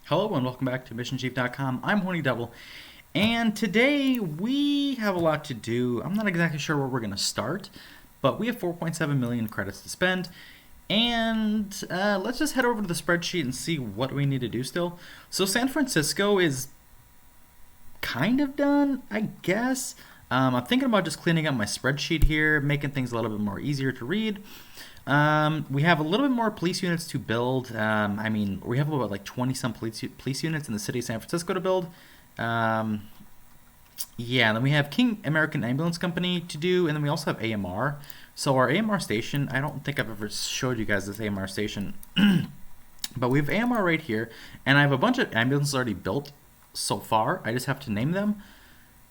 Hello and welcome back to MissionChief.com. I'm Horny Devil, and today we have a lot to do. I'm not exactly sure where we're going to start, but we have 4.7 million credits to spend, and let's just head over to the spreadsheet and see what we need to do still. So San Francisco is kind of done, I guess. I'm thinking about just cleaning up my spreadsheet here, making things a little bit more easier to read. We have a little bit more police units to build. We have about like 20 some police units in the city of San Francisco to build. Um, yeah, and then we have King American Ambulance Company to do, and then we also have AMR. So our AMR station, I don't think I've ever showed you guys this AMR station, but we have AMR right here, and I have a bunch of ambulances already built so far. I just have to name them,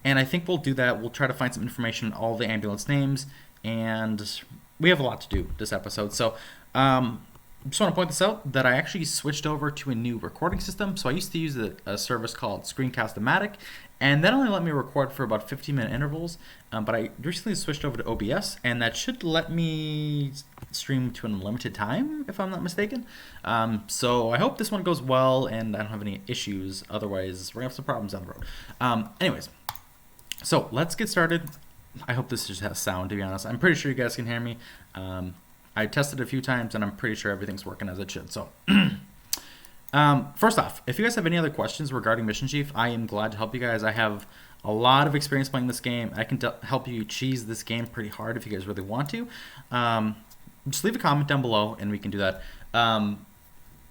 and I think we'll do that. We'll try to find some information on all the ambulance names, and we have a lot to do this episode. So, just want to point this out that I actually switched over to a new recording system. So I used to use a service called Screencast-O-Matic, and that only let me record for about 15-minute intervals. But I recently switched over to OBS, and that should let me stream to an unlimited time, if I'm not mistaken. So I hope this one goes well, and I don't have any issues. Otherwise, we're gonna have some problems down the road. Anyways, so let's get started. I hope this just has sound, to be honest. I'm pretty sure you guys can hear me. I tested it a few times, and I'm pretty sure everything's working as it should. So, first off, if you guys have any other questions regarding Mission Chief, I am glad to help you guys. I have a lot of experience playing this game. I can help you cheese this game pretty hard if you guys really want to. Just leave a comment down below, and we can do that.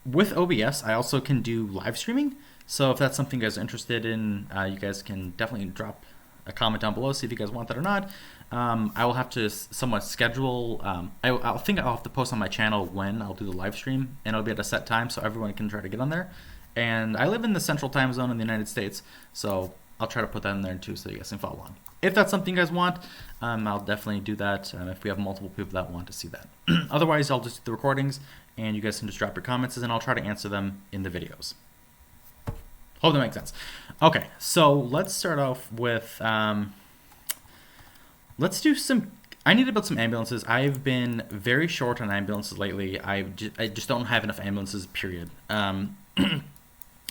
With OBS, I also can do live streaming. So if that's something you guys are interested in, you guys can definitely drop a comment down below, see if you guys want that or not. I will have to somewhat schedule. I think I'll have to post on my channel when I'll do the live stream, and it'll be at a set time so everyone can try to get on there. And I live in the central time zone in the United States, so I'll try to put that in there too so you guys can follow along. If that's something you guys want, I'll definitely do that if we have multiple people that want to see that. Otherwise, I'll just do the recordings, and you guys can just drop your comments, and I'll try to answer them in the videos. Hope that makes sense. Okay, so let's start off with, let's do some, I need to build some ambulances. I've been very short on ambulances lately. I just don't have enough ambulances, period. I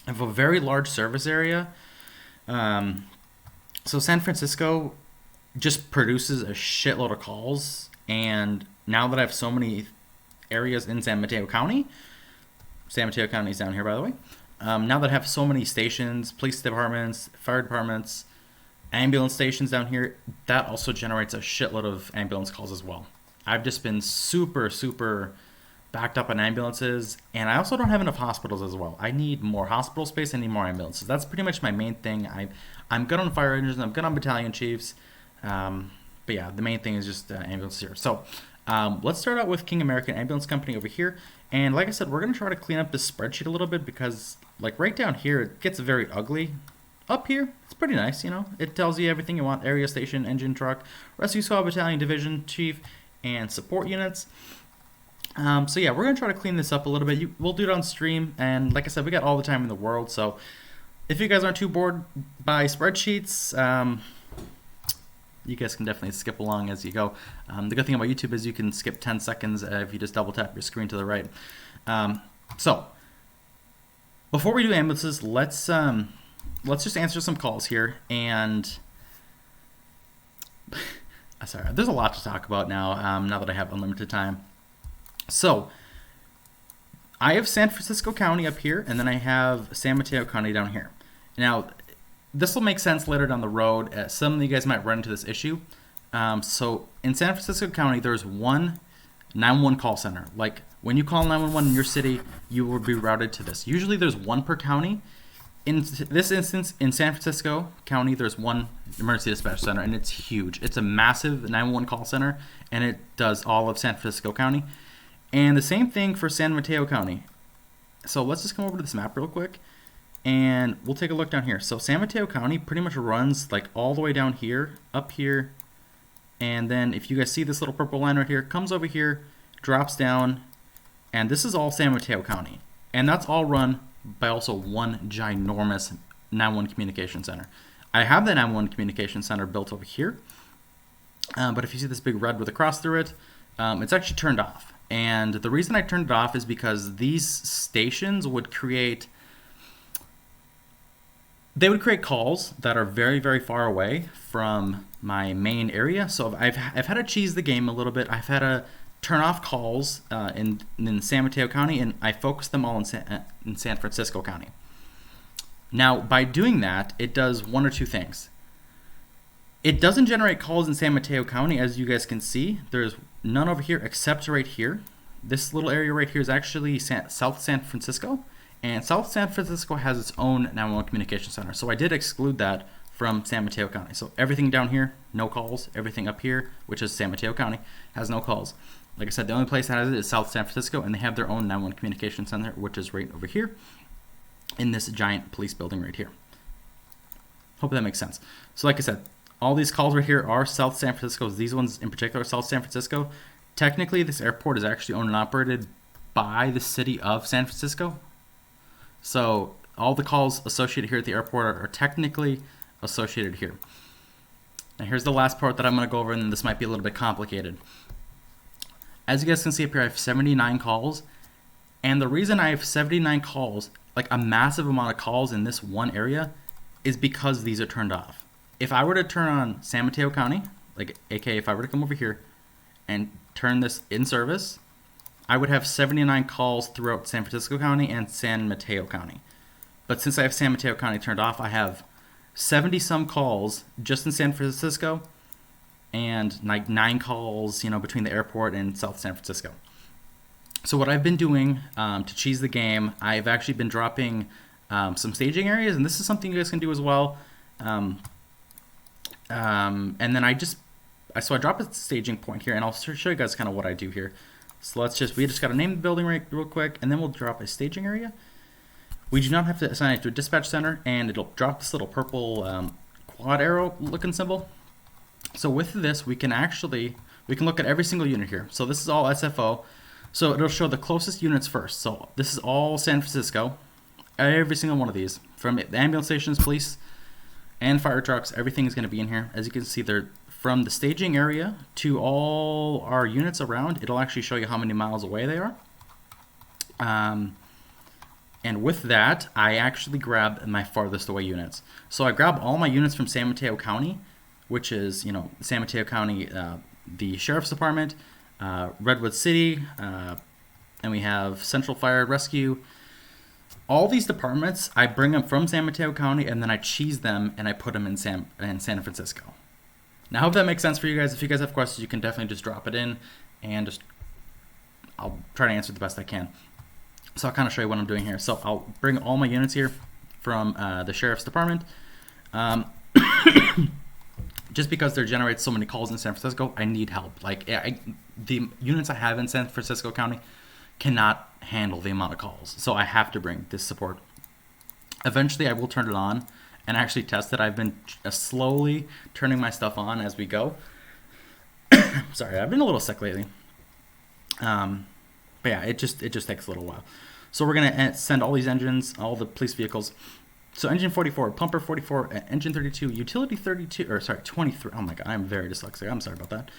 have a very large service area. So San Francisco just produces a shitload of calls, and now that I have so many areas in San Mateo County is down here, by the way. Now that I have so many stations, police departments, fire departments, ambulance stations down here, that also generates a shitload of ambulance calls as well. I've just been super backed up on ambulances, and I also don't have enough hospitals as well. I need more hospital space, I need more ambulances. That's pretty much my main thing. I'm good on fire engines, I'm good on battalion chiefs, but yeah, the main thing is just ambulances here. So let's start out with King American Ambulance Company over here. And like I said, we're going to try to clean up this spreadsheet a little bit because, like, right down here, it gets very ugly. Up here, it's pretty nice, you know. It tells you everything you want: area, station, engine, truck, rescue squad, battalion, division, chief, and support units. So yeah, we're going to try to clean this up a little bit. We'll do it on stream. And like I said, we got all the time in the world. So if you guys aren't too bored by spreadsheets, you guys can definitely skip along as you go. The good thing about YouTube is you can skip 10 seconds if you just double tap your screen to the right. So before we do ambulances, let's just answer some calls here. And sorry, there's a lot to talk about now. Now that I have unlimited time. So I have San Francisco County up here, and then I have San Mateo County down here. Now, this will make sense later down the road. Some of you guys might run into this issue. So in San Francisco County, there's one 911 call center. Like when you call 911 in your city, you will be routed to this. Usually there's one per county. In this instance, in San Francisco County, there's one emergency dispatch center, and it's huge. It's a massive 911 call center, and it does all of San Francisco County. And the same thing for San Mateo County. So let's just come over to this map real quick, and we'll take a look down here. So San Mateo County pretty much runs like all the way down here, up here, and then if you guys see this little purple line right here, it comes over here, drops down, and this is all San Mateo County. And that's all run by also one ginormous 911 communication center. I have the 911 communication center built over here, but if you see this big red with a cross through it, it's actually turned off. And the reason I turned it off is because these stations would create they would create calls that are very, very far away from my main area. So I've had to cheese the game a little bit. I've had to turn off calls in San Mateo County, and I focus them all in San Francisco County. Now, by doing that, it does one or two things. It doesn't generate calls in San Mateo County, as you guys can see. There's none over here except right here. This little area right here is actually South San Francisco, and South San Francisco has its own 911 communication center. So I did exclude that from San Mateo County. So everything down here, no calls. Everything up here, which is San Mateo County, has no calls. Like I said, the only place that has it is South San Francisco, and they have their own 911 communication center, which is right over here in this giant police building right here. Hope that makes sense. So like I said, all these calls right here are South San Francisco. These ones in particular are South San Francisco. Technically, this airport is actually owned and operated by the city of San Francisco. So all the calls associated here at the airport are technically associated here. Now here's the last part that I'm going to go over, and this might be a little bit complicated. As you guys can see up here, I have 79 calls. And the reason I have 79 calls, like a massive amount of calls in this one area, is because these are turned off. If I were to turn on San Mateo County, like aka if I were to come over here and turn this in service, I would have 79 calls throughout San Francisco County and San Mateo County. But since I have San Mateo County turned off, I have 70 some calls just in San Francisco and like 9 calls, between the airport and South San Francisco. So what I've been doing to cheese the game, I've actually been dropping some staging areas, and this is something you guys can do as well. And then I drop a staging point here, and I'll show you guys kind of what I do here. So we just got to name the building real quick, and then we'll drop a staging area. We do not have to assign it to a dispatch center, and it'll drop this little purple quad arrow looking symbol. So with this, we can look at every single unit here. So this is all SFO. So it'll show the closest units first. So this is all San Francisco. Every single one of these, from the ambulance stations, police, and fire trucks, everything is going to be in here. As you can see, they're from the staging area to all our units around. It'll actually show you how many miles away they are. And with that, I actually grab my farthest away units. So I grab all my units from San Mateo County, which is, San Mateo County, the Sheriff's Department, Redwood City, and we have Central Fire Rescue. All these departments, I bring them from San Mateo County, and then I cheese them and I put them in San Francisco. Now, I hope that makes sense for you guys. If you guys have questions, you can definitely just drop it in, and I'll try to answer the best I can. So I'll kind of show you what I'm doing here. So I'll bring all my units here from the Sheriff's Department. Just because there generates so many calls in San Francisco, I need help. Like the units I have in San Francisco County cannot handle the amount of calls, so I have to bring this support. Eventually, I will turn it on and actually test it. I've been slowly turning my stuff on as we go. Sorry, I've been a little sick lately. But yeah, it just takes a little while. So we're gonna send all these engines, all the police vehicles. So engine 44, pumper 44, engine 32, utility 23. Oh my god, I'm very dyslexic. I'm sorry about that.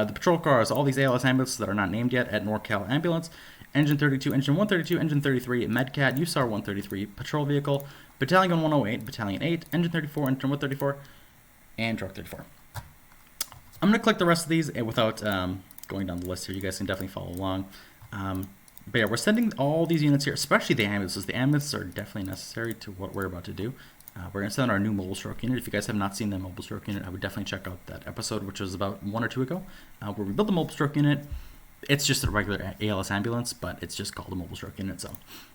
The patrol cars, all these ALS ambulances that are not named yet at NorCal Ambulance. Engine 32, engine 132, engine 33, MedCat, USAR 133, patrol vehicle, battalion 108, battalion 8, engine 34, engine 134, and truck 34. I'm going to click the rest of these without going down the list here. You guys can definitely follow along. But yeah, we're sending all these units here, especially the ambulances. The ambulances are definitely necessary to what we're about to do. We're going to send our new mobile stroke unit. If you guys have not seen the mobile stroke unit, I would definitely check out that episode, which was about 1 or 2 ago, where we built the mobile stroke unit. It's just a regular ALS ambulance, but it's just called a mobile stroke unit. So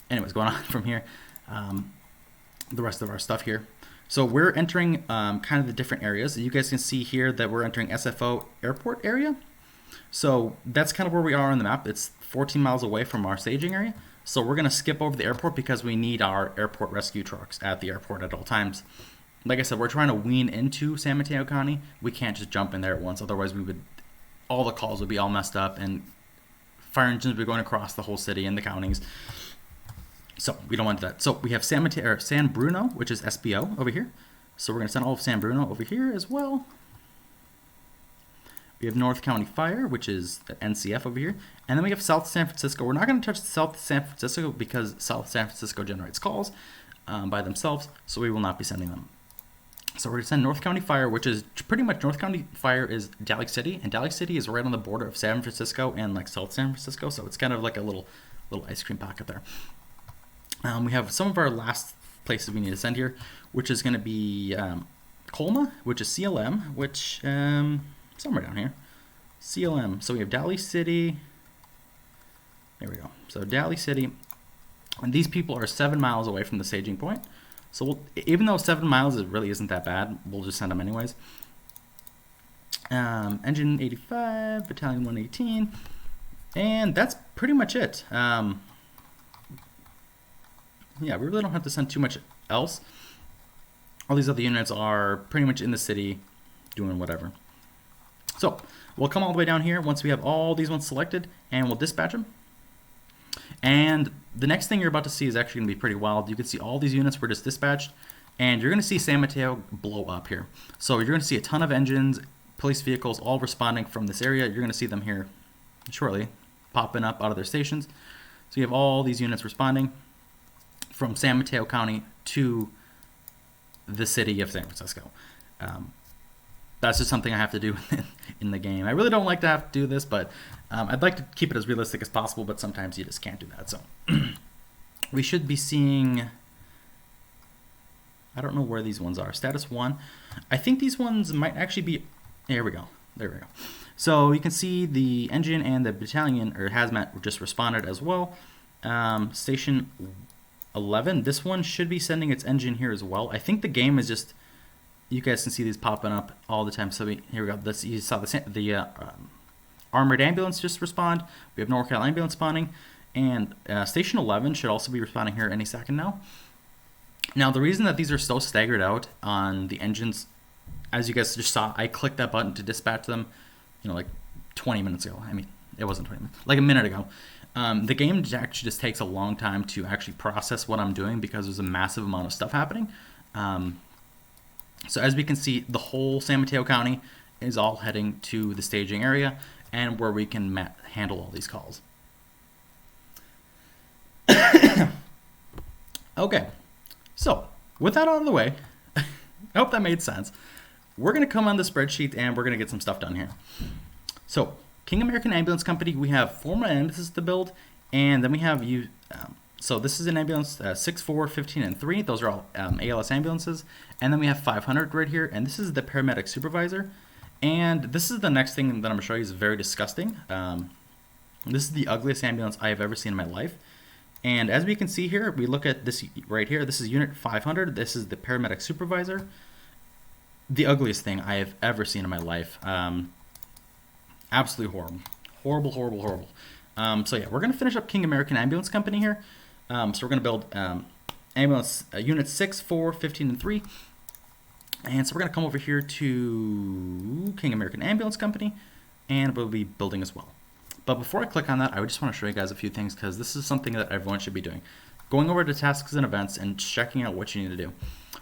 anyways, going on from here, the rest of our stuff here. So we're entering kind of the different areas. You guys can see here that we're entering SFO airport area. So that's kind of where we are on the map. It's 14 miles away from our staging area. So we're going to skip over the airport because we need our airport rescue trucks at the airport at all times. Like I said, we're trying to wean into San Mateo County. We can't just jump in there at once. Otherwise, all the calls would be all messed up and fire engines would be going across the whole city and the counties. So we don't want that. So we have San Bruno, which is SBO over here. So we're going to send all of San Bruno over here as well. We have North County Fire, which is the NCF over here. And then we have South San Francisco. We're not going to touch South San Francisco because South San Francisco generates calls. by themselves, so we will not be sending them. So we're going to send North County Fire, which is pretty much North County Fire is Daly City, and Daly City is right on the border of San Francisco and like South San Francisco, so it's kind of like a little ice cream pocket there. We have some of our last places we need to send here, which is going to be Colma, which is CLM, which somewhere down here, CLM. So we have Daly City. There we go. So Daly City, and these people are 7 miles away from the staging point. So even though 7 miles really isn't that bad, we'll just send them anyways. Engine 85, Battalion 118, and that's pretty much it. Yeah, we really don't have to send too much else. All these other units are pretty much in the city doing whatever. So we'll come all the way down here once we have all these ones selected, and we'll dispatch them. And the next thing you're about to see is actually going to be pretty wild. You can see all these units were just dispatched, and you're going to see San Mateo blow up here. So you're going to see a ton of engines, police vehicles, all responding from this area. You're going to see them here shortly, popping up out of their stations. So you have all these units responding from San Mateo County to the city of San Francisco. That's just something I have to do in the game. I really don't like to have to do this, but I'd like to keep it as realistic as possible, but sometimes you just can't do that. So we should be seeing, I don't know where these ones are. Status 1. I think these ones might actually be, there we go. There we go. So you can see the engine and the battalion, or hazmat, just responded as well. Station 11, this one should be sending its engine here as well. I think the game is just, you guys can see these popping up all the time. So here we go. This, you saw the armored ambulance just respond. We have NorCal ambulance spawning, and Station 11 should also be responding here any second now. Now the reason that these are so staggered out on the engines, as you guys just saw, I clicked that button to dispatch them, like 20 minutes ago. I mean, it wasn't 20 minutes, like a minute ago. The game actually just takes a long time to actually process what I'm doing because there's a massive amount of stuff happening. So as we can see, the whole San Mateo County is all heading to the staging area and where we can handle all these calls. Okay, so with that out of the way, I hope that made sense. We're going to come on the spreadsheet and we're going to get some stuff done here. So King American Ambulance Company, we have 4 more ambulances to build, and then we have you. So this is an ambulance 6, 4, 15, and 3. Those are all ALS ambulances. And then we have 500 right here, and this is the paramedic supervisor. And this is the next thing that I'm going to show you is very disgusting. This is the ugliest ambulance I have ever seen in my life. And as we can see here, we look at this right here. This is unit 500. This is the paramedic supervisor. The ugliest thing I have ever seen in my life. Absolutely horrible. Horrible, horrible, horrible. So yeah, we're going to finish up King American Ambulance Company here. So we're going to build ambulance units 6, 4, 15, and 3. And so we're going to come over here to King American Ambulance Company, and we'll be building as well. But before I click on that, I just want to show you guys a few things because this is something that everyone should be doing. Going over to tasks and events and checking out what you need to do.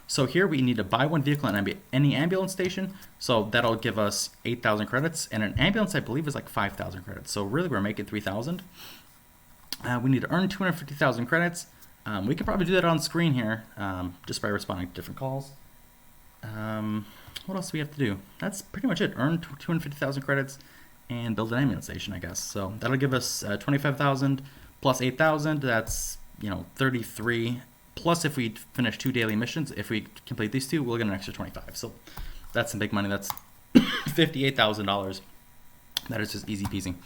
So here we need to buy 1 vehicle in any ambulance station. So that'll give us 8,000 credits. And an ambulance, I believe, is like 5,000 credits. So really, we're making 3,000. We need to earn 250,000 credits. We could probably do that on screen here just by responding to different calls. What else do we have to do? That's pretty much it. Earn 250,000 credits and build an ambulance station, I guess. So that'll give us 25,000 plus 8,000. That's 33. Plus, if we finish 2 daily missions, if we complete these 2, we'll get an extra 25. So that's some big money. That's $58,000. That is just easy peasy.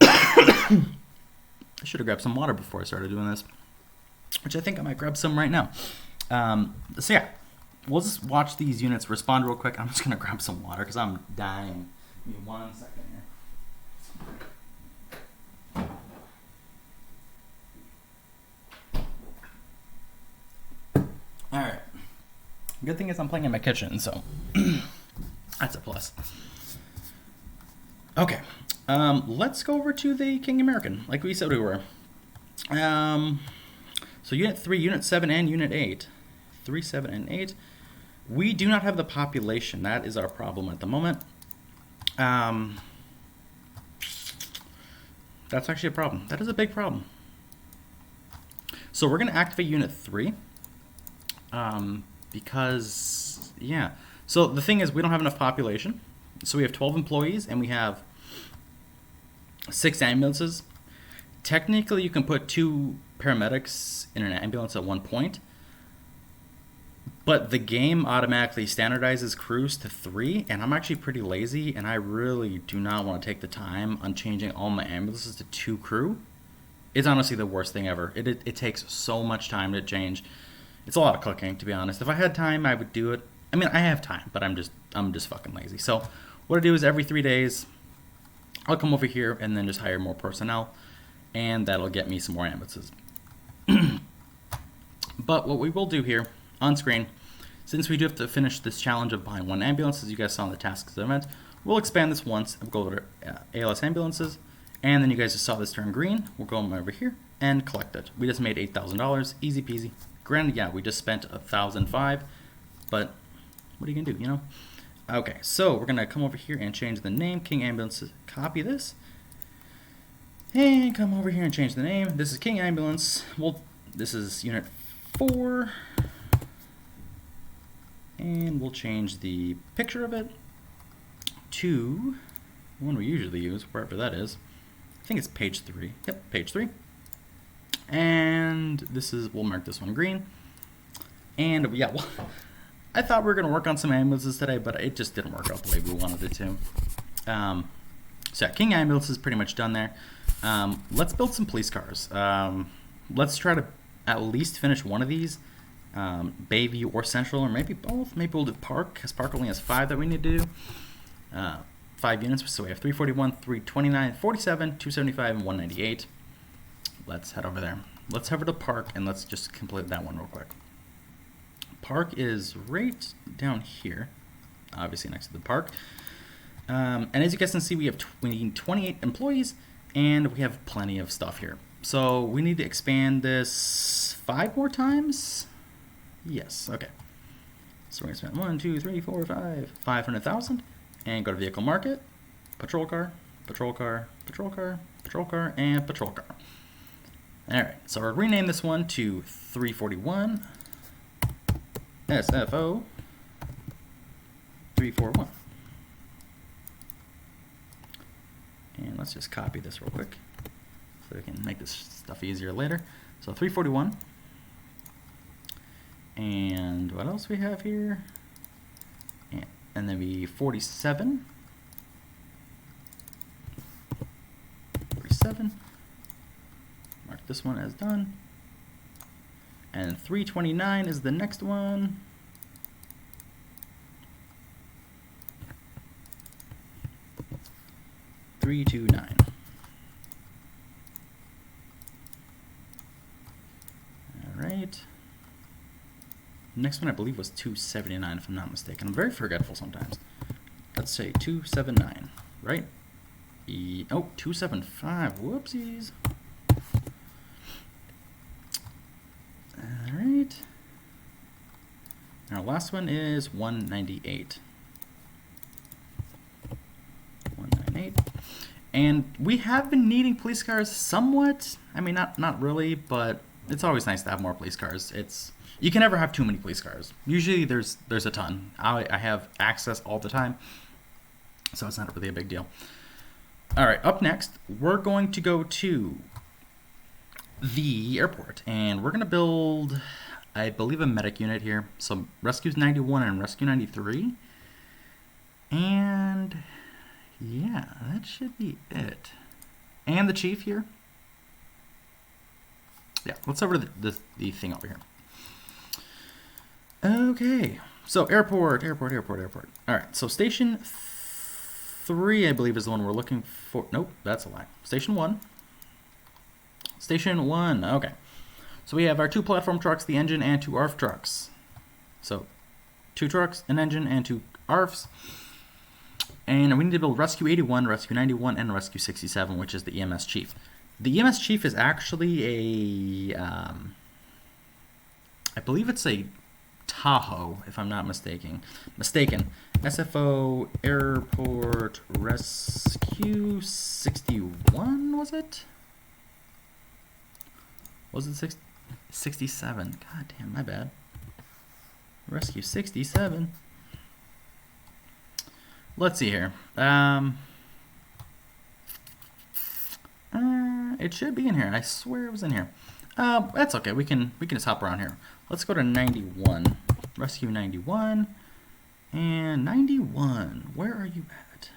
I should have grabbed some water before I started doing this, which I think I might grab some right now. So yeah, we'll just watch these units respond real quick. I'm just going to grab some water because I'm dying. Give me 1 second here. Alright. Good thing is I'm playing in my kitchen, so that's a plus. Okay. Let's go over to the King American, like we said we were. So Unit 3, Unit 7, and Unit 8. 3, 7, and 8. We do not have the population. That is our problem at the moment. That's actually a problem. That is a big problem. So we're going to activate Unit 3 because, yeah. So the thing is, we don't have enough population. So we have 12 employees and we have 6 ambulances. Technically, you can put 2 paramedics in an ambulance at one point, but the game automatically standardizes crews to 3, and I'm actually pretty lazy, and I really do not want to take the time on changing all my ambulances to 2 crew. It's honestly the worst thing ever. It takes so much time to change. It's a lot of cooking, to be honest. If I had time, I would do it. I mean, I have time, but I'm just fucking lazy. So what I do is every 3 days, I'll come over here and then just hire more personnel, and that'll get me some more ambulances. But what we will do here on screen, since we do have to finish this challenge of buying 1 ambulance, as you guys saw in the tasks event, we'll expand this once. We'll go over to ALS ambulances, and then you guys just saw this turn green. We'll go over here and collect it. We just made $8,000, easy peasy. Granted, yeah, we just spent $1,005, but what are you gonna do, you know? Okay, so we're gonna come over here and change the name, King Ambulance. Copy this, and come over here and change the name. This is King Ambulance. This is Unit 4. And we'll change the picture of it to the one we usually use, wherever that is. I think it's page 3. Yep, page 3. And we'll mark this one green. And yeah, well, I thought we were going to work on some ambulances today, but it just didn't work out the way we wanted it to. So yeah, King Ambulance is pretty much done there. Let's build some police cars. Let's try to at least finish one of these. Bayview or Central, or maybe both. Maybe we'll do Park, because Park only has 5 that we need to do. 5 units, so we have 341, 329, 47, 275, and 198. Let's head over there. Let's head over to Park, and let's just complete that one real quick. Park is right down here, obviously next to the park. And as you guys can see, we have 28 employees, and we have plenty of stuff here. So we need to expand this 5 more times. Yes, okay. So we're going to spend 1, 2, 3, 4, 5, 500,000, and go to vehicle market, patrol car, patrol car, patrol car, patrol car, and patrol car. Alright, so we'll rename this one to 341 SFO 341. And let's just copy this real quick so we can make this stuff easier later. So 341. And what else we have here? And then be 47. 47. Mark this one as done. And 329 is the next one. $329. All right. Next one I believe was $279 if I'm not mistaken. I'm very forgetful sometimes. Let's say $279, right? Oh, $275. Whoopsies. All right. Our last one is $198. $198. And we have been needing police cars somewhat. I mean, not really, but it's always nice to have more police cars. You can never have too many police cars. Usually there's a ton. I have access all the time, so it's not really a big deal. All right, up next, we're going to go to the airport, and we're going to build, I believe, a medic unit here. So Rescues 91 and Rescue 93. And yeah, that should be it. And the chief here. Yeah, let's over the thing over here. Okay, so airport. All right, so station 3, I believe, is the one we're looking for. Nope, that's a lie. Station 1. Station 1, okay. So we have our 2 platform trucks, the engine, and 2 ARF trucks. So 2 trucks, an engine, and 2 ARFs. And we need to build Rescue 81, Rescue 91, and Rescue 67, which is the EMS chief. The EMS chief is actually a, I believe it's a Tahoe, if I'm not mistaken. SFO Airport Rescue 61, was it? Was it 60? 67. God damn, my bad. Rescue 67. Let's see here. It should be in here. I swear it was in here. That's okay. We can just hop around here. Let's go to 91. Rescue 91. And 91. Where are you at?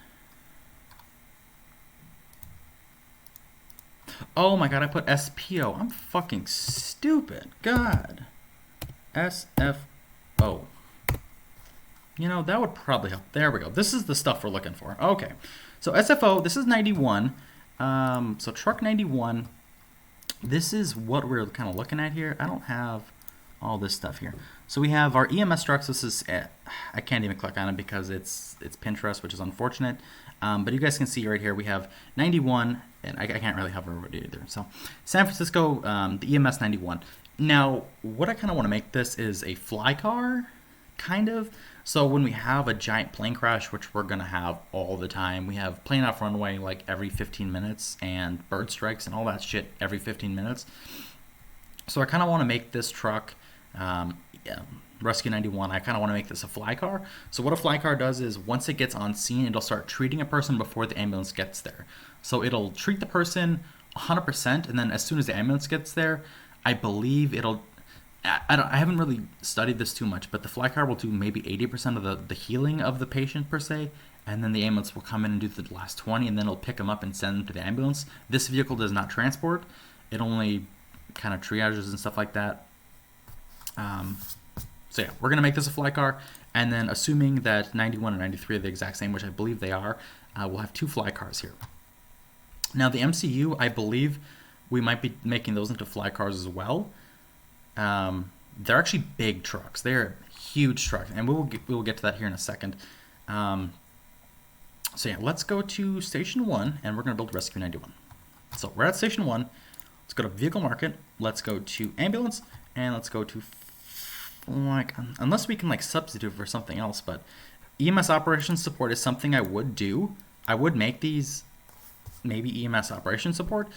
Oh my god, I put SPO. I'm fucking stupid. God. SFO. You know, that would probably help. There we go. This is the stuff we're looking for. Okay. So SFO, this is 91. So truck 91. This is what we're kind of looking at here. I don't have all this stuff here. So we have our EMS trucks. This is, I can't even click on it because it's Pinterest, which is unfortunate. But you guys can see right here, we have 91, and I can't really hover over it either. So San Francisco, the EMS 91. Now, what I kind of want to make this is a fly car, kind of. So when we have a giant plane crash, which we're going to have all the time, we have plane off runway like every 15 minutes and bird strikes and all that shit every 15 minutes. So I kind of want to make this truck, Rescue 91, I kind of want to make this a fly car. So what a fly car does is once it gets on scene, it'll start treating a person before the ambulance gets there. So it'll treat the person 100%, and then as soon as the ambulance gets there, I believe it'll... I haven't really studied this too much, but the fly car will do maybe 80% of the healing of the patient per se, and then the ambulance will come in and do the last 20, and then it'll pick them up and send them to the ambulance. This vehicle does not transport. It only kind of triages and stuff like that. So yeah, we're going to make this a fly car, and then assuming that 91 and 93 are the exact same, which I believe they are, we'll have 2 fly cars here. Now the MCU, I believe we might be making those into fly cars as well. They're actually big trucks. They're huge trucks, and we will get to that here in a second. So yeah, let's go to Station 1, and we're going to build Rescue 91. So we're at Station 1. Let's go to Vehicle Market. Let's go to Ambulance, and let's go to, like, unless we can like substitute for something else, but EMS Operations Support is something I would do. I would make these maybe EMS Operations Support,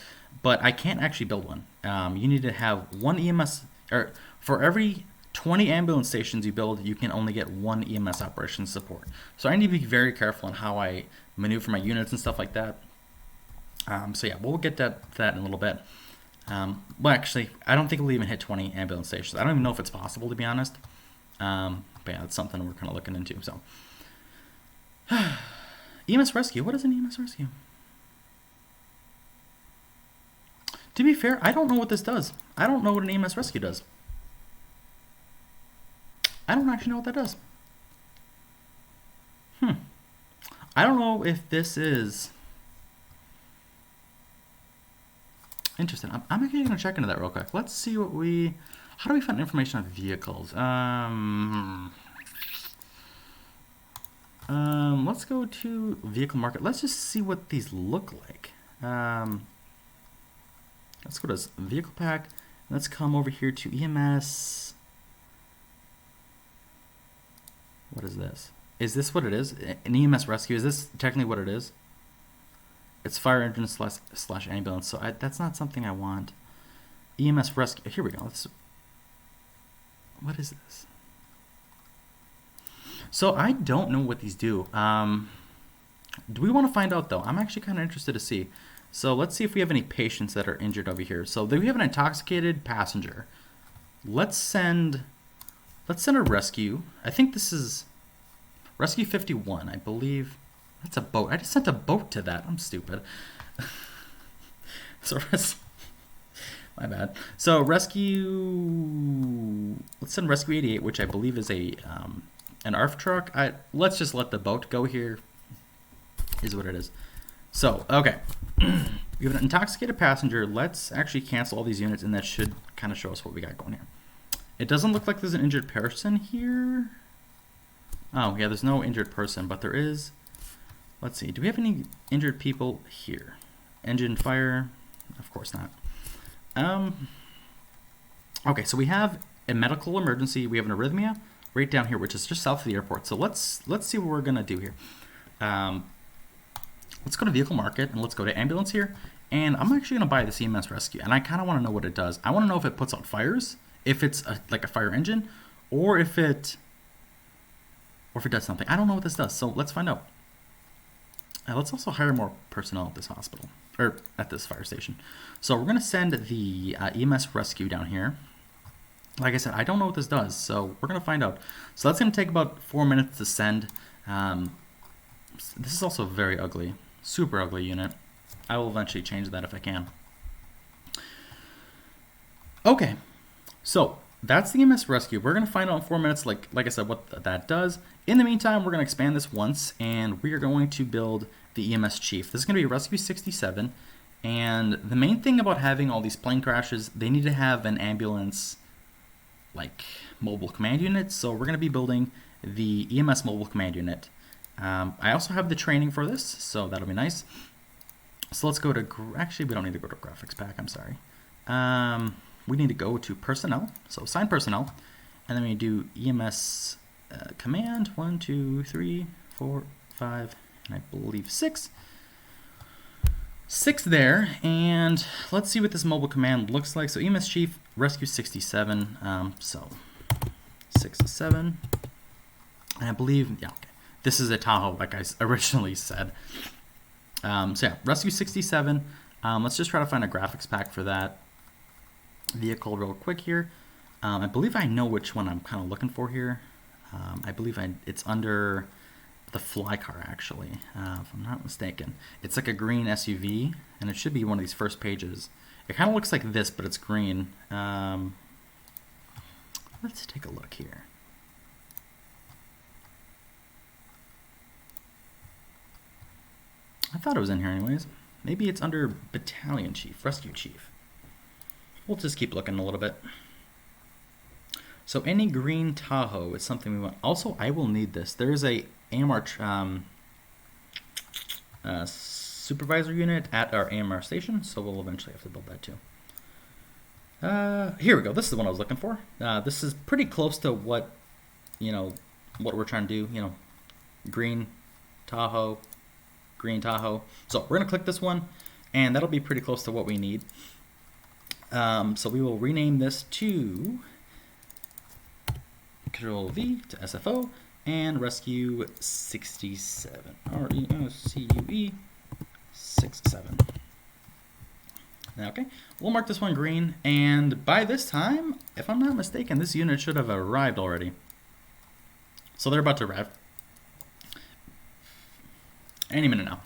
but I can't actually build one. You need to have one EMS, or for every 20 ambulance stations you build, you can only get one EMS Operations Support. So I need to be very careful on how I maneuver my units and stuff like that. So yeah, we'll get to that in a little bit. Well, actually, I don't think we'll even hit 20 ambulance stations. I don't even know if it's possible, to be honest. But yeah, it's something we're kind of looking into. So, EMS Rescue. What is an EMS Rescue? To be fair, I don't know what this does. I don't know what an EMS Rescue does. I don't actually know what that does. I don't know if this is... Interesting. I'm actually going to check into that real quick. Let's see what we... How do we find information on vehicles? Let's go to Vehicle Market. Let's just see what these look like. Let's go to Vehicle Pack. Let's come over here to EMS. What is this? Is this what it is? An EMS Rescue? Is this technically what it is? It's fire engine slash ambulance, so that's not something I want. EMS Rescue. Here we go. What is this? So I don't know what these do. Do we want to find out though? I'm actually kind of interested to see. So let's see if we have any patients that are injured over here. So we have an intoxicated passenger. Let's send a rescue. I think this is Rescue 51, I believe. That's a boat. I just sent a boat to that. I'm stupid. So my bad. So let's send Rescue 88, which I believe is an ARF truck. Let's just let the boat go here. Is what it is. So, okay. We have an intoxicated passenger. Let's actually cancel all these units, and that should kind of show us what we got going here. It doesn't look like there's an injured person here. Oh, yeah, there's no injured person, but there is... Let's see. Do we have any injured people here? Engine fire? Of course not. Okay, so we have a medical emergency. We have an arrhythmia right down here, which is just south of the airport. So let's see what we're gonna do here. Let's go to Vehicle Market and let's go to Ambulance here. And I'm actually going to buy this EMS Rescue, and I kind of want to know what it does. I want to know if it puts out fires, if it's like a fire engine, or if it does something. I don't know what this does, so let's find out. Let's also hire more personnel at this hospital, or at this fire station. So we're going to send the EMS Rescue down here. Like I said, I don't know what this does, so we're going to find out. So that's going to take about 4 minutes to send. This is also very ugly, super ugly unit. I will eventually change that if I can. Okay, so that's the EMS Rescue. We're going to find out in 4 minutes, like I said, what that does. In the meantime, we're going to expand this once, and we are going to build the EMS Chief. This is going to be Rescue 67, and the main thing about having all these plane crashes, they need to have an ambulance, like, mobile command unit, so we're going to be building the EMS mobile command unit. I also have the training for this, so that'll be nice. So let's go to, actually we don't need to go to graphics pack, I'm sorry. We need to go to personnel, so assign personnel, and then we do EMS command, 1, 2, 3, 4, 5, and I believe 6. 6 there, and let's see what this mobile command looks like. So EMS Chief, Rescue 67, so 67, and I believe, yeah, okay. This is a Tahoe, like I originally said. So yeah, Rescue 67. Let's just try to find a graphics pack for that vehicle real quick here. I believe I know which one I'm kind of looking for here. I believe it's under the fly car, actually, if I'm not mistaken. It's like a green SUV, and it should be one of these first pages. It kind of looks like this, but it's green. Let's take a look here. I thought it was in here anyways. Maybe it's under Battalion Chief, Rescue Chief. We'll just keep looking a little bit. So any green Tahoe is something we want. Also, I will need this. There is a AMR supervisor unit at our AMR station, so we'll eventually have to build that too. Here we go. This is the one I was looking for. This is pretty close to what, what we're trying to do. Green Tahoe. Green Tahoe. So we're going to click this one, and that'll be pretty close to what we need. So we will rename this to Control V to SFO and Rescue 67. RESCUE 67. Okay, we'll mark this one green, and by this time, if I'm not mistaken, this unit should have arrived already. So they're about to arrive. Any minute now.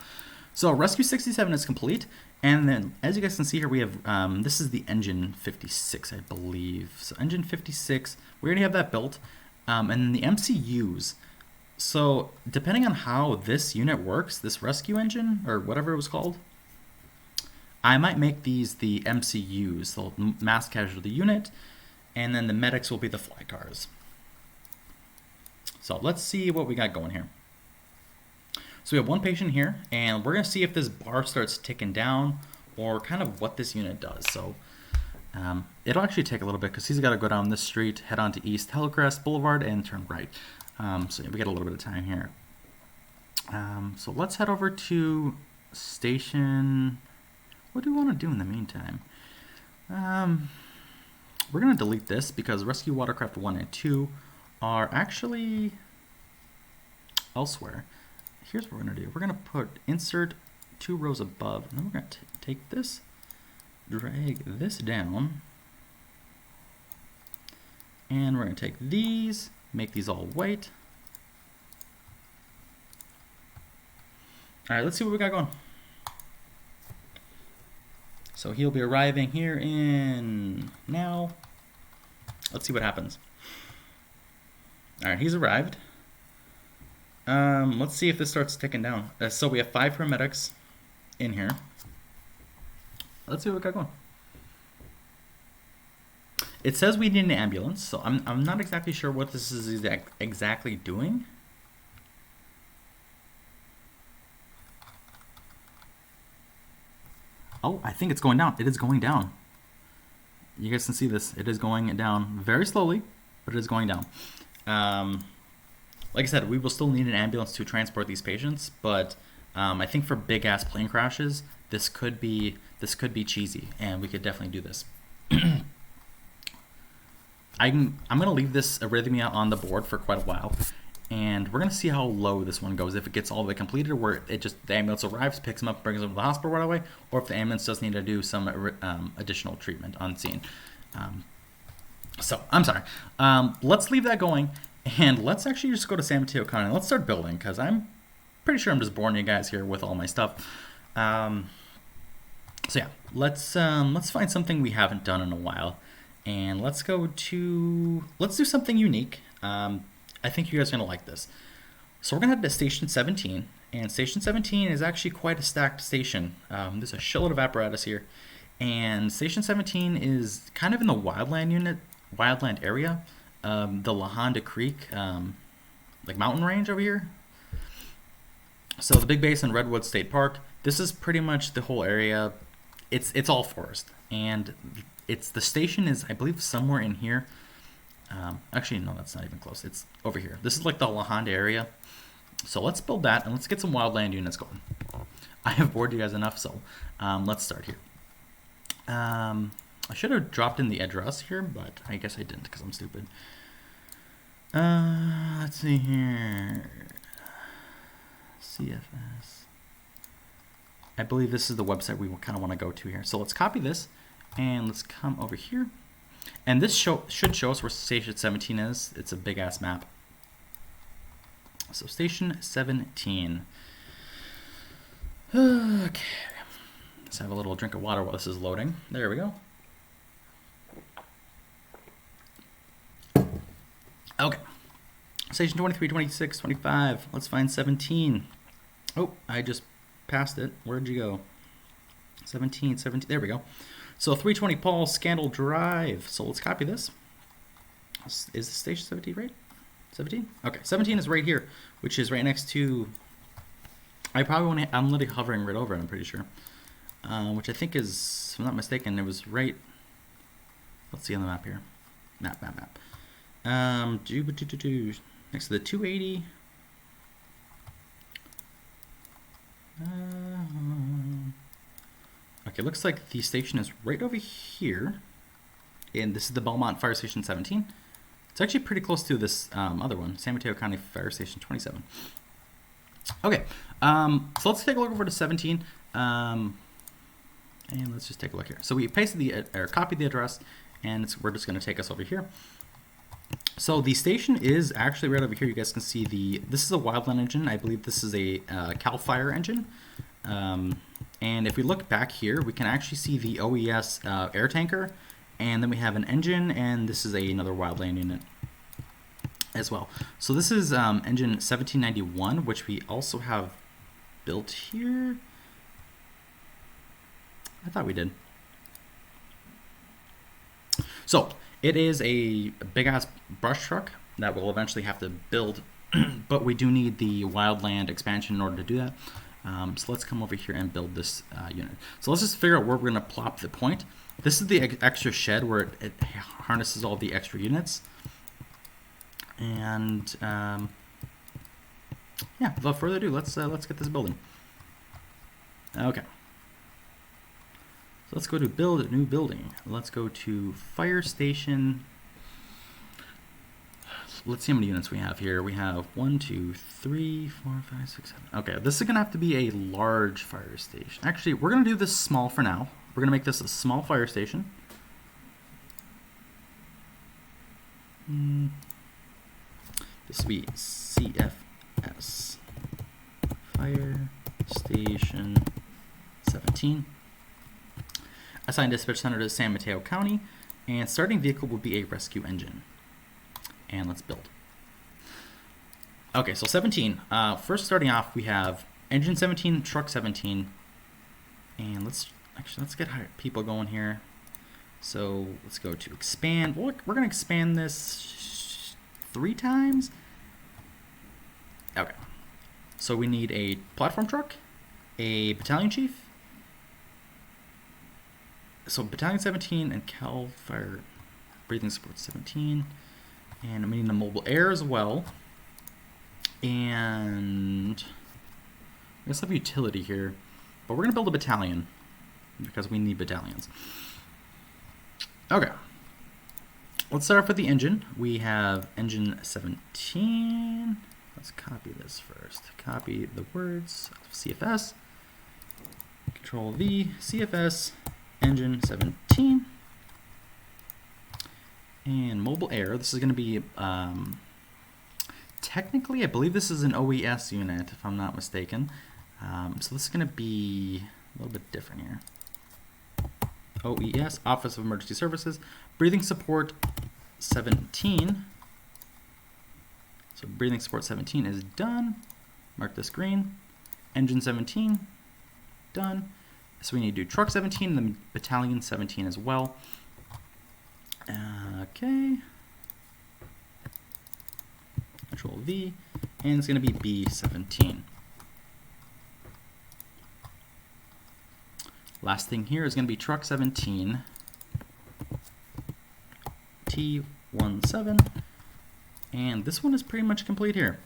So Rescue 67 is complete, and then as you guys can see here, we have this is the engine 56, I believe. So engine 56, we already have that built, and then the MCUs. So depending on how this unit works, this rescue engine or whatever it was called, I might make these the MCUs, the mass casualty unit, and then the medics will be the fly cars. So let's see what we got going here. So we have one patient here, and we're going to see if this bar starts ticking down or kind of what this unit does. So it'll actually take a little bit because he's got to go down this street, head on to East Hillcrest Boulevard, and turn right. So we got a little bit of time here. So let's head over to station. What do we want to do in the meantime? We're going to delete this because Rescue Watercraft 1 and 2 are actually elsewhere. Here's what we're going to do. We're going to put insert 2 rows above, and then we're going to take this, drag this down, and we're going to take these, make these all white. All right, let's see what we got going. So he'll be arriving here in now. Let's see what happens. All right, he's arrived. Let's see if this starts ticking down. So we have 5 paramedics in here. Let's see what we got going. It says we need an ambulance, so I'm not exactly sure what this is exactly doing. Oh, I think it's going down. It is going down. You guys can see this. It is going down very slowly, but it is going down. Like I said, we will still need an ambulance to transport these patients, but I think for big-ass plane crashes, this could be this could be cheesy, and we could definitely do this. I'm going to leave this arrhythmia on the board for quite a while, and we're going to see how low this one goes. If it gets all the way completed, where it just the ambulance arrives, picks him up, brings him to the hospital right away, or if the ambulance does need to do some additional treatment on scene. So I'm sorry. Let's leave that going, and let's actually just go to San Mateo County. Let's start building, because I'm pretty sure I'm just boring you guys here with all my stuff. So yeah, let's find something we haven't done in a while, and let's do something unique. I think you guys are gonna like this. So we're gonna head to Station 17, and Station 17 is actually quite a stacked station. There's a shitload of apparatus here, and Station 17 is kind of in the wildland area, the La Honda Creek, like mountain range over here. So the big base in Redwood State Park. This is pretty much the whole area. It's all forest, and the station is, I believe, somewhere in here. Actually, no, that's not even close. It's over here. This is like the La Honda area. So let's build that, and let's get some wildland units going. I have bored you guys enough, so let's start here. I should have dropped in the address here, but I guess I didn't because I'm stupid. Let's see here. CFS. I believe this is the website we kind of want to go to here. So let's copy this, and let's come over here. And this should show us where Station 17 is. It's a big-ass map. So Station 17. Okay. Let's have a little drink of water while this is loading. There we go. Okay. Station 23, 26, 25. Let's find 17. Oh, I just passed it. Where'd you go? 17. There we go. So 320 Paul Scandal Drive. So let's copy this. Is this Station 17 right? 17? Okay, 17 is right here, which is right next to... I'm literally hovering right over it, I'm pretty sure. Which I think is, if I'm not mistaken, it was right... Let's see on the map here. Map. Next to the 280. Okay, looks like the station is right over here. And this is the Belmont Fire Station 17. It's actually pretty close to this other one, San Mateo County Fire Station 27. Okay, so let's take a look over to 17. And let's just take a look here. So we pasted or copied the address, and we're just going to take us over here. So the station is actually right over here. You guys can see this is a Wildland engine. I believe this is a CAL FIRE engine. And if we look back here, we can actually see the OES air tanker, and then we have an engine, and this is another Wildland unit as well. So this is engine 1791, which we also have built here. I thought we did. So it is a big-ass brush truck that we'll eventually have to build, but we do need the Wildland expansion in order to do that. So let's come over here and build this unit. So let's just figure out where we're going to plop the point. This is the extra shed where it harnesses all the extra units. And yeah, without further ado, let's get this building. Okay. So let's go to build a new building. Let's go to fire station. Let's see how many units we have here. We have 1, 2, 3, 4, 5, 6, 7. Okay, this is going to have to be a large fire station. Actually, we're going to do this small for now. We're going to make this a small fire station. This will be CFS. Fire Station 17. Assigned dispatch center to San Mateo County. And starting vehicle will be a rescue engine. And let's build. Okay, so 17. First starting off, we have engine 17, truck 17. And let's get people going here. So let's go to expand. We're going to expand this 3 times. Okay. So we need a platform truck, a battalion chief. So battalion 17 and CAL FIRE breathing support 17. And we need a mobile air as well. And I guess I have utility here. But we're going to build a battalion. because we need battalions. Okay. Let's start off with the engine. We have engine 17. Let's copy this first. Copy the words of CFS. Control V, CFS, engine 17. And mobile air. This is going to be, technically, I believe this is an OES unit, if I'm not mistaken. So this is going to be a little bit different here. OES, Office of Emergency Services, breathing support 17. So breathing support 17 is done. Mark this green. Engine 17, done. So we need to do truck 17 and then battalion 17 as well. Okay. Control V, and it's going to be B17. Last thing here is going to be truck 17, T17, and this one is pretty much complete here.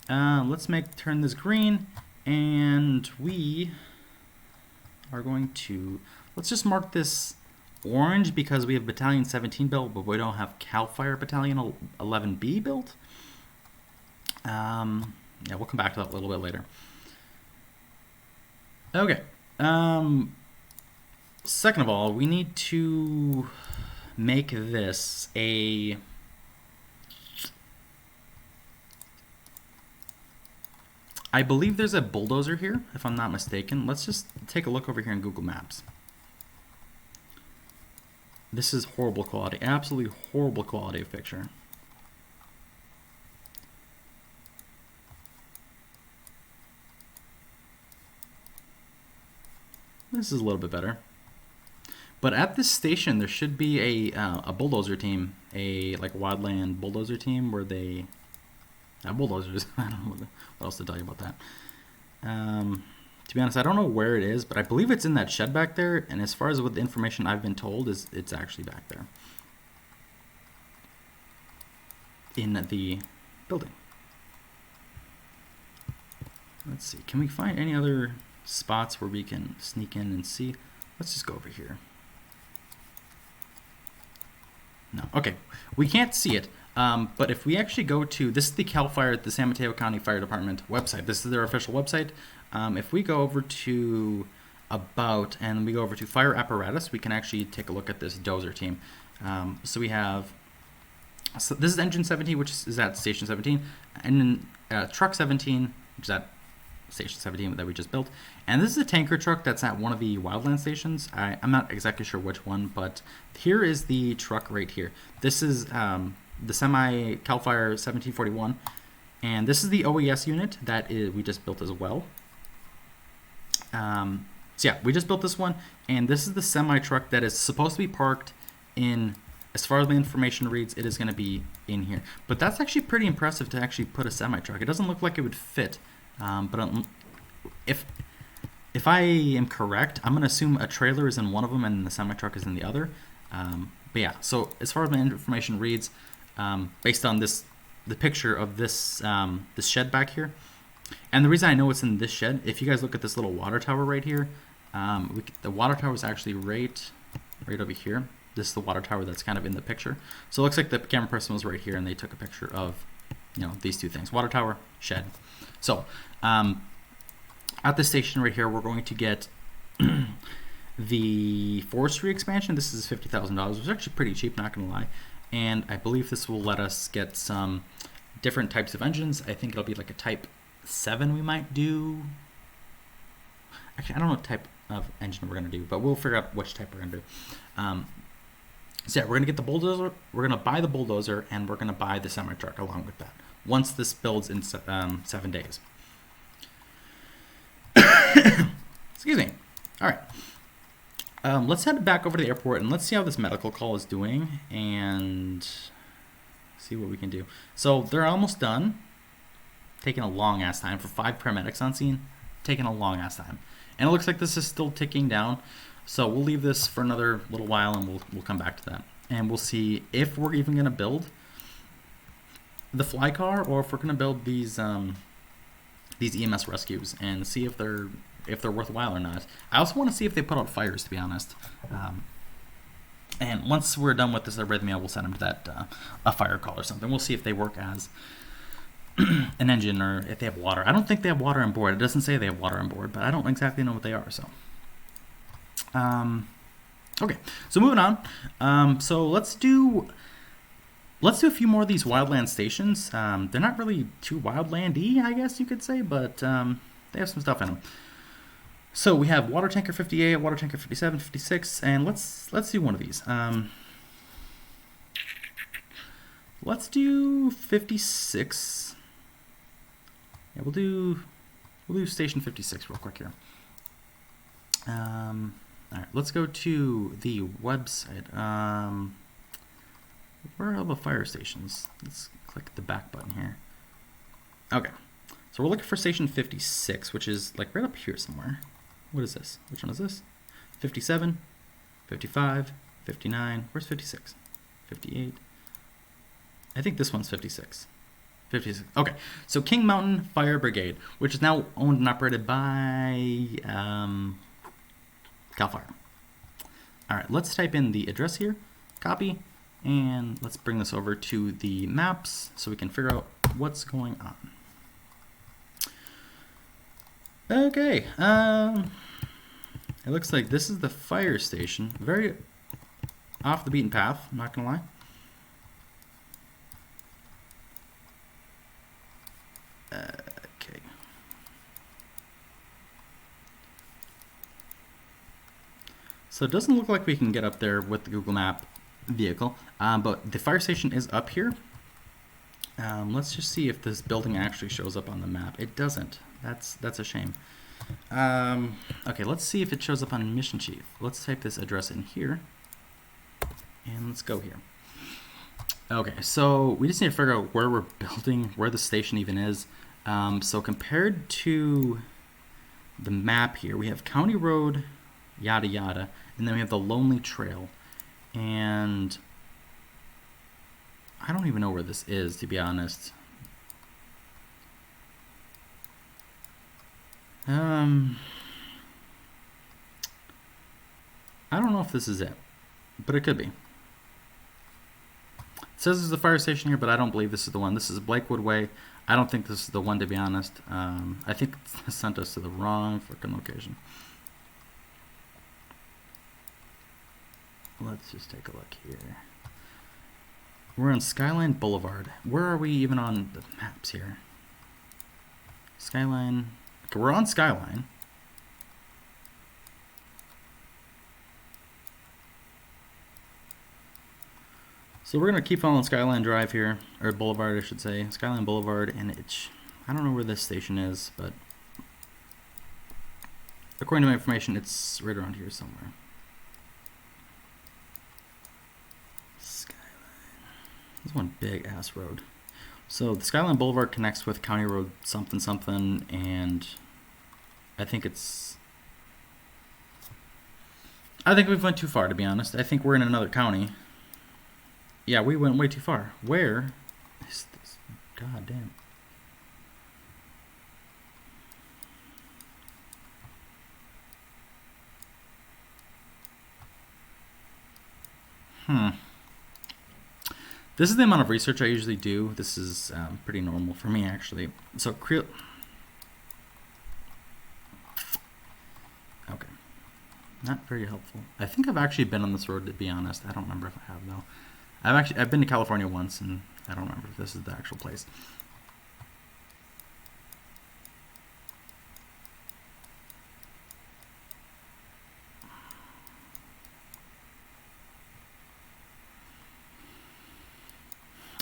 Let's turn this green, and we are going to, let's just mark this orange because we have battalion 17 built, but we don't have CAL FIRE battalion 11B built. Yeah, we'll come back to that a little bit later. Okay. Second of all, we need to make this a I believe there's a bulldozer here, if I'm not mistaken. Let's just take a look over here in Google Maps. This is horrible quality, absolutely horrible quality of picture. This is a little bit better. But at this station, there should be a bulldozer team, a like wildland bulldozer team where they bulldozers. I don't know what else to tell you about that. To be honest, I don't know where it is, but I believe it's in that shed back there. And as far as what the information I've been told is, it's actually back there in the building. Let's see. Can we find any other spots where we can sneak in and see? Let's just go over here. No, okay, we can't see it, but if we actually go to, this is the CAL FIRE, the San Mateo County Fire Department website. This is their official website. If we go over to About and we go over to Fire Apparatus, we can actually take a look at this dozer team. So we have, so this is engine 17, which is at station 17, and then truck 17, which is at station 17 that we just built. And this is a tanker truck that's at one of the wildland stations. I'm not exactly sure which one, but here is the truck right here. This is the semi CAL FIRE 1741, and this is the OES unit that we just built as well. So yeah, we just built this one, and this is the semi truck that is supposed to be parked in, as far as the information reads, it is going to be in here. But that's actually pretty impressive to actually put a semi truck. It doesn't look like it would fit. But if I am correct, I'm going to assume a trailer is in one of them and the semi-truck is in the other. But yeah, so as far as my information reads, based on the picture of this this shed back here, and the reason I know it's in this shed, if you guys look at this little water tower right here, the water tower is actually right over here. This is the water tower that's kind of in the picture. So it looks like the camera person was right here and they took a picture of, these two things: water tower, shed. So at this station right here, we're going to get the forestry expansion. This is $50,000, which is actually pretty cheap, not gonna lie. And I believe this will let us get some different types of engines. I think it'll be like a type 7 we might do. Actually, I don't know what type of engine we're gonna do, but we'll figure out which type we're gonna do. So yeah, we're gonna get the bulldozer, we're gonna buy the bulldozer, and we're gonna buy the semi-truck along with that, once this builds in 7 days. Excuse me. All right. Let's head back over to the airport and let's see how this medical call is doing and see what we can do. So they're almost done. Taking a long ass time for 5 paramedics on scene. Taking a long ass time. And it looks like this is still ticking down. So we'll leave this for another little while and we'll come back to that. And we'll see if we're even going to build the fly car or if we're going to build these EMS rescues and see if they're if they're worthwhile or not. I also want to see if they put out fires, to be honest. And once we're done with this arrhythmia, we'll send them to that a fire call or something. We'll see if they work as an engine or if they have water. I don't think they have water on board. It doesn't say they have water on board, but I don't exactly know what they are. So, okay. So moving on. So let's do a few more of these wildland stations. They're not really too wildlandy, I guess you could say, but they have some stuff in them. So we have water tanker 58, water tanker 57, 56, and let's do one of these. Let's do 56. Yeah, we'll do station 56 real quick here. All right, let's go to the website. Where are all the fire stations? Let's click the back button here. Okay, so we're looking for station 56, which is like right up here somewhere. What is this? Which one is this? 57, 55, 59. Where's 56? 58. I think this one's 56. 56. Okay, so King Mountain Fire Brigade, which is now owned and operated by CAL FIRE. All right, let's type in the address here, copy, and let's bring this over to the maps so we can figure out what's going on. Okay, it looks like this is the fire station. Very off the beaten path, I'm not gonna lie. Okay. So it doesn't look like we can get up there with the Google Map vehicle, but the fire station is up here. Let's just see if this building actually shows up on the map. It doesn't. That's a shame. Okay, let's see if it shows up on Mission Chief. Let's type this address in here, and let's go here. Okay, so we just need to figure out where we're building, where the station even is. So compared to the map here, we have County Road, yada yada, and then we have the Lonely Trail. And I don't even know where this is, to be honest. I don't know if this is it, but it could be. It says there's a fire station here, but I don't believe this is the one. This is Blakewood Way. I don't think this is the one, to be honest. I think it sent us to the wrong freaking location. Let's just take a look here. We're on Skyline Boulevard. Where are we even on the maps here? Skyline. Okay, we're on Skyline. So we're going to keep following Skyline Drive here, or Boulevard, I should say. Skyline Boulevard, and I don't know where this station is, but according to my information, it's right around here somewhere. Skyline. This is one big ass road. So the Skyline Boulevard connects with County Road something something, and I think we've went too far, to be honest. I think we're in another county. Yeah, we went way too far. Where is this? God damn. This is the amount of research I usually do. This is pretty normal for me, actually. So, okay. Not very helpful. I think I've actually been on this road, to be honest. I don't remember if I have, though. I've been to California once, and I don't remember if this is the actual place.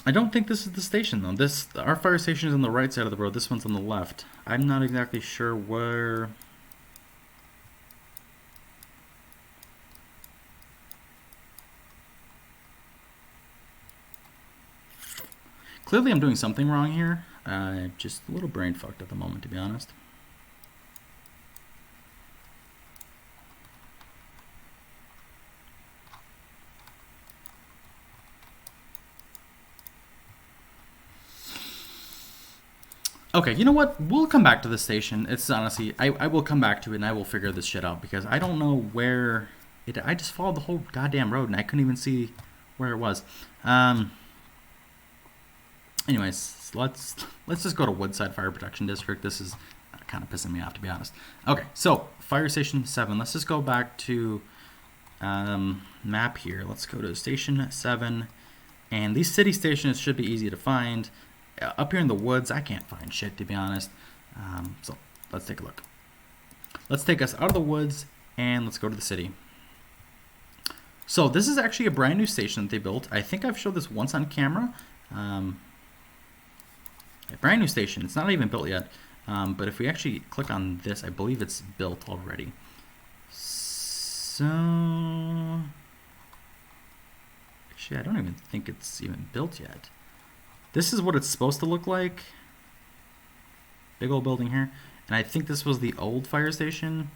I don't think this is the station, though. Our fire station is on the right side of the road. This one's on the left. I'm not exactly sure where. Clearly I'm doing something wrong here. Just a little brain fucked at the moment, to be honest. Okay, you know what? We'll come back to this station. It's honestly, I will come back to it and I will figure this shit out because I don't know where it. I just followed the whole goddamn road and I couldn't even see where it was. Anyways, let's just go to Woodside Fire Protection District. This is kind of pissing me off, to be honest. Okay, so Fire Station 7. Let's just go back to map here. Let's go to Station 7. And these city stations should be easy to find. Up here in the woods, I can't find shit, to be honest. So let's take a look. Let's take us out of the woods and let's go to the city. So this is actually a brand new station that they built. I think I've showed this once on camera. A brand new station. It's not even built yet. But if we actually click on this, I believe it's built already. So actually, I don't even think it's even built yet. This is what it's supposed to look like. Big old building here. And I think this was the old fire station.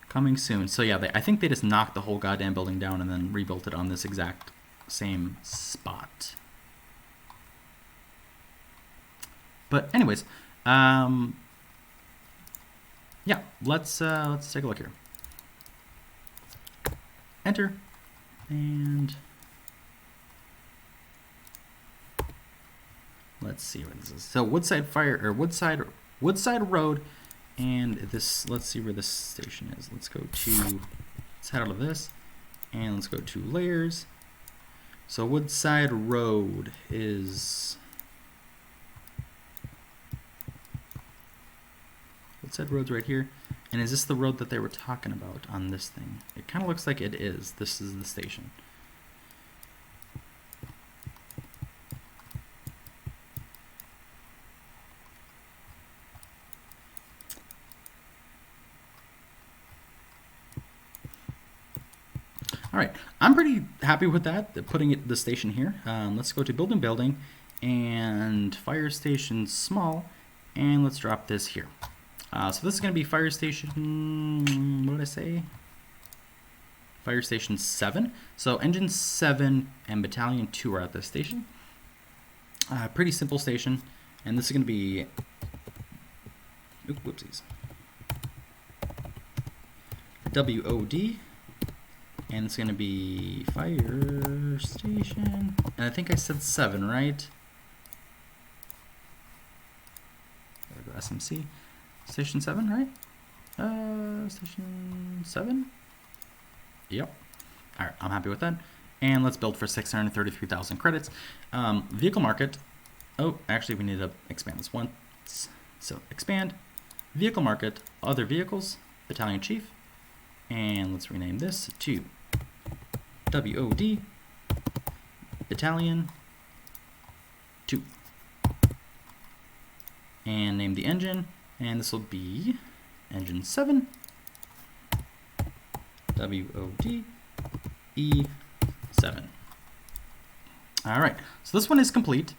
Coming soon. So yeah, I think they just knocked the whole goddamn building down and then rebuilt it on this exact same spot. But anyways, yeah, let's take a look here. Enter, and let's see what this is. So Woodside Road, and this. Let's see where this station is. Let's head out of this, and let's go to layers. So Woodside Road is. Woodside Road's right here. And is this the road that they were talking about on this thing? It kind of looks like it is. This is the station. All right, I'm pretty happy with that, putting the station here. Let's go to building, and fire station small, and let's drop this here. So this is going to be fire station, what did I say? Fire station 7. So engine 7 and battalion 2 are at this station. Pretty simple station. And this is going to be, whoopsies, WOD. And it's going to be fire station. And I think I said 7, right? There we go, SMC. Station 7, right? Station 7? Yep. Alright, I'm happy with that. And let's build for 633,000 credits. Vehicle market. Oh, actually, we need to expand this once. So, expand. Vehicle market. Other vehicles. Battalion chief. And let's rename this to WOD. Battalion 2. And name the engine. And this will be engine 7, WOD E7. All right, so this one is complete.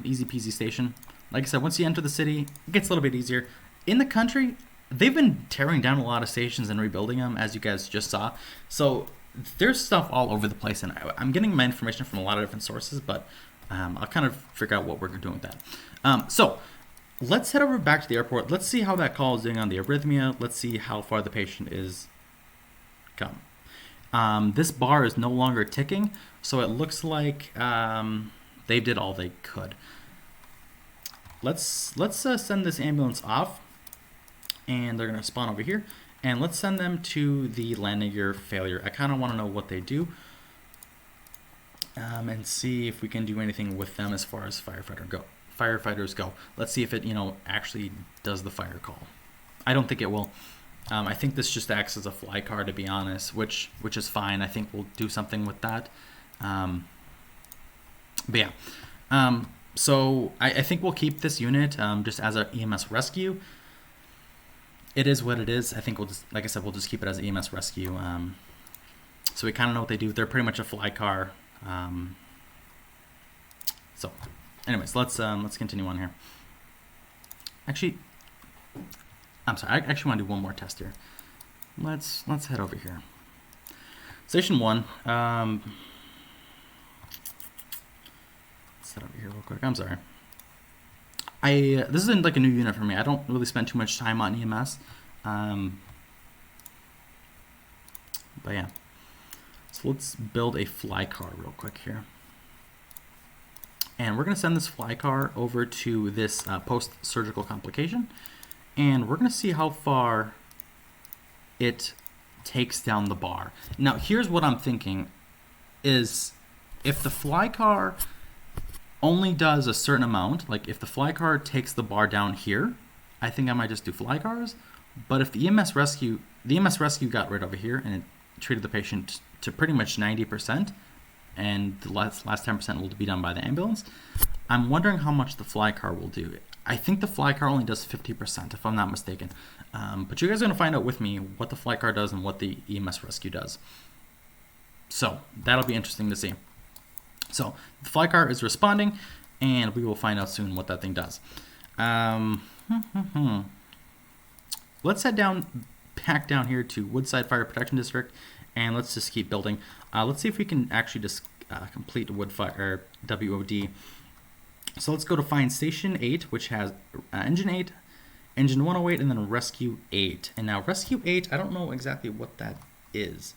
Easy peasy station. Like I said, once you enter the city, it gets a little bit easier. In the country, they've been tearing down a lot of stations and rebuilding them, as you guys just saw. So there's stuff all over the place, and I'm getting my information from a lot of different sources, but I'll kind of figure out what we're doing with that. So let's head over back to the airport. Let's see how that call is doing on the arrhythmia. Let's see how far the patient is come. This bar is no longer ticking, so it looks like they did all they could. Let's send this ambulance off, and they're gonna spawn over here, and let's send them to the landing gear failure. I kind of want to know what they do, and see if we can do anything with them as far as firefighters go. Let's see if it, actually does the fire call. I don't think it will. I think this just acts as a fly car, to be honest, which is fine. I think we'll do something with that. But yeah. So I think we'll keep this unit just as an EMS rescue. It is what it is. I think we'll just, like I said, we'll just keep it as an EMS rescue. So we kind of know what they do. They're pretty much a fly car. So anyways, let's continue on here. Actually, I'm sorry. I actually want to do one more test here. Let's head over here. Station 1. Let's head over here real quick. I'm sorry. This isn't like a new unit for me. I don't really spend too much time on EMS. But yeah. So let's build a fly car real quick here. And we're going to send this fly car over to this post-surgical complication. And we're going to see how far it takes down the bar. Now, here's what I'm thinking is if the fly car only does a certain amount, like if the fly car takes the bar down here, I think I might just do fly cars. But if the EMS rescue got right over here and it treated the patient to pretty much 90%, and the last 10% will be done by the ambulance, I'm wondering how much the fly car will do. I think the fly car only does 50%, if I'm not mistaken. But you guys are going to find out with me what the fly car does and what the EMS rescue does. So that'll be interesting to see. So the fly car is responding, and we will find out soon what that thing does. Let's head back down here to Woodside Fire Protection District, and let's just keep building. Let's see if we can actually just complete Woodfire WOD. So let's go to find Station 8, which has Engine 8, Engine 108, and then Rescue 8. And now Rescue 8, I don't know exactly what that is.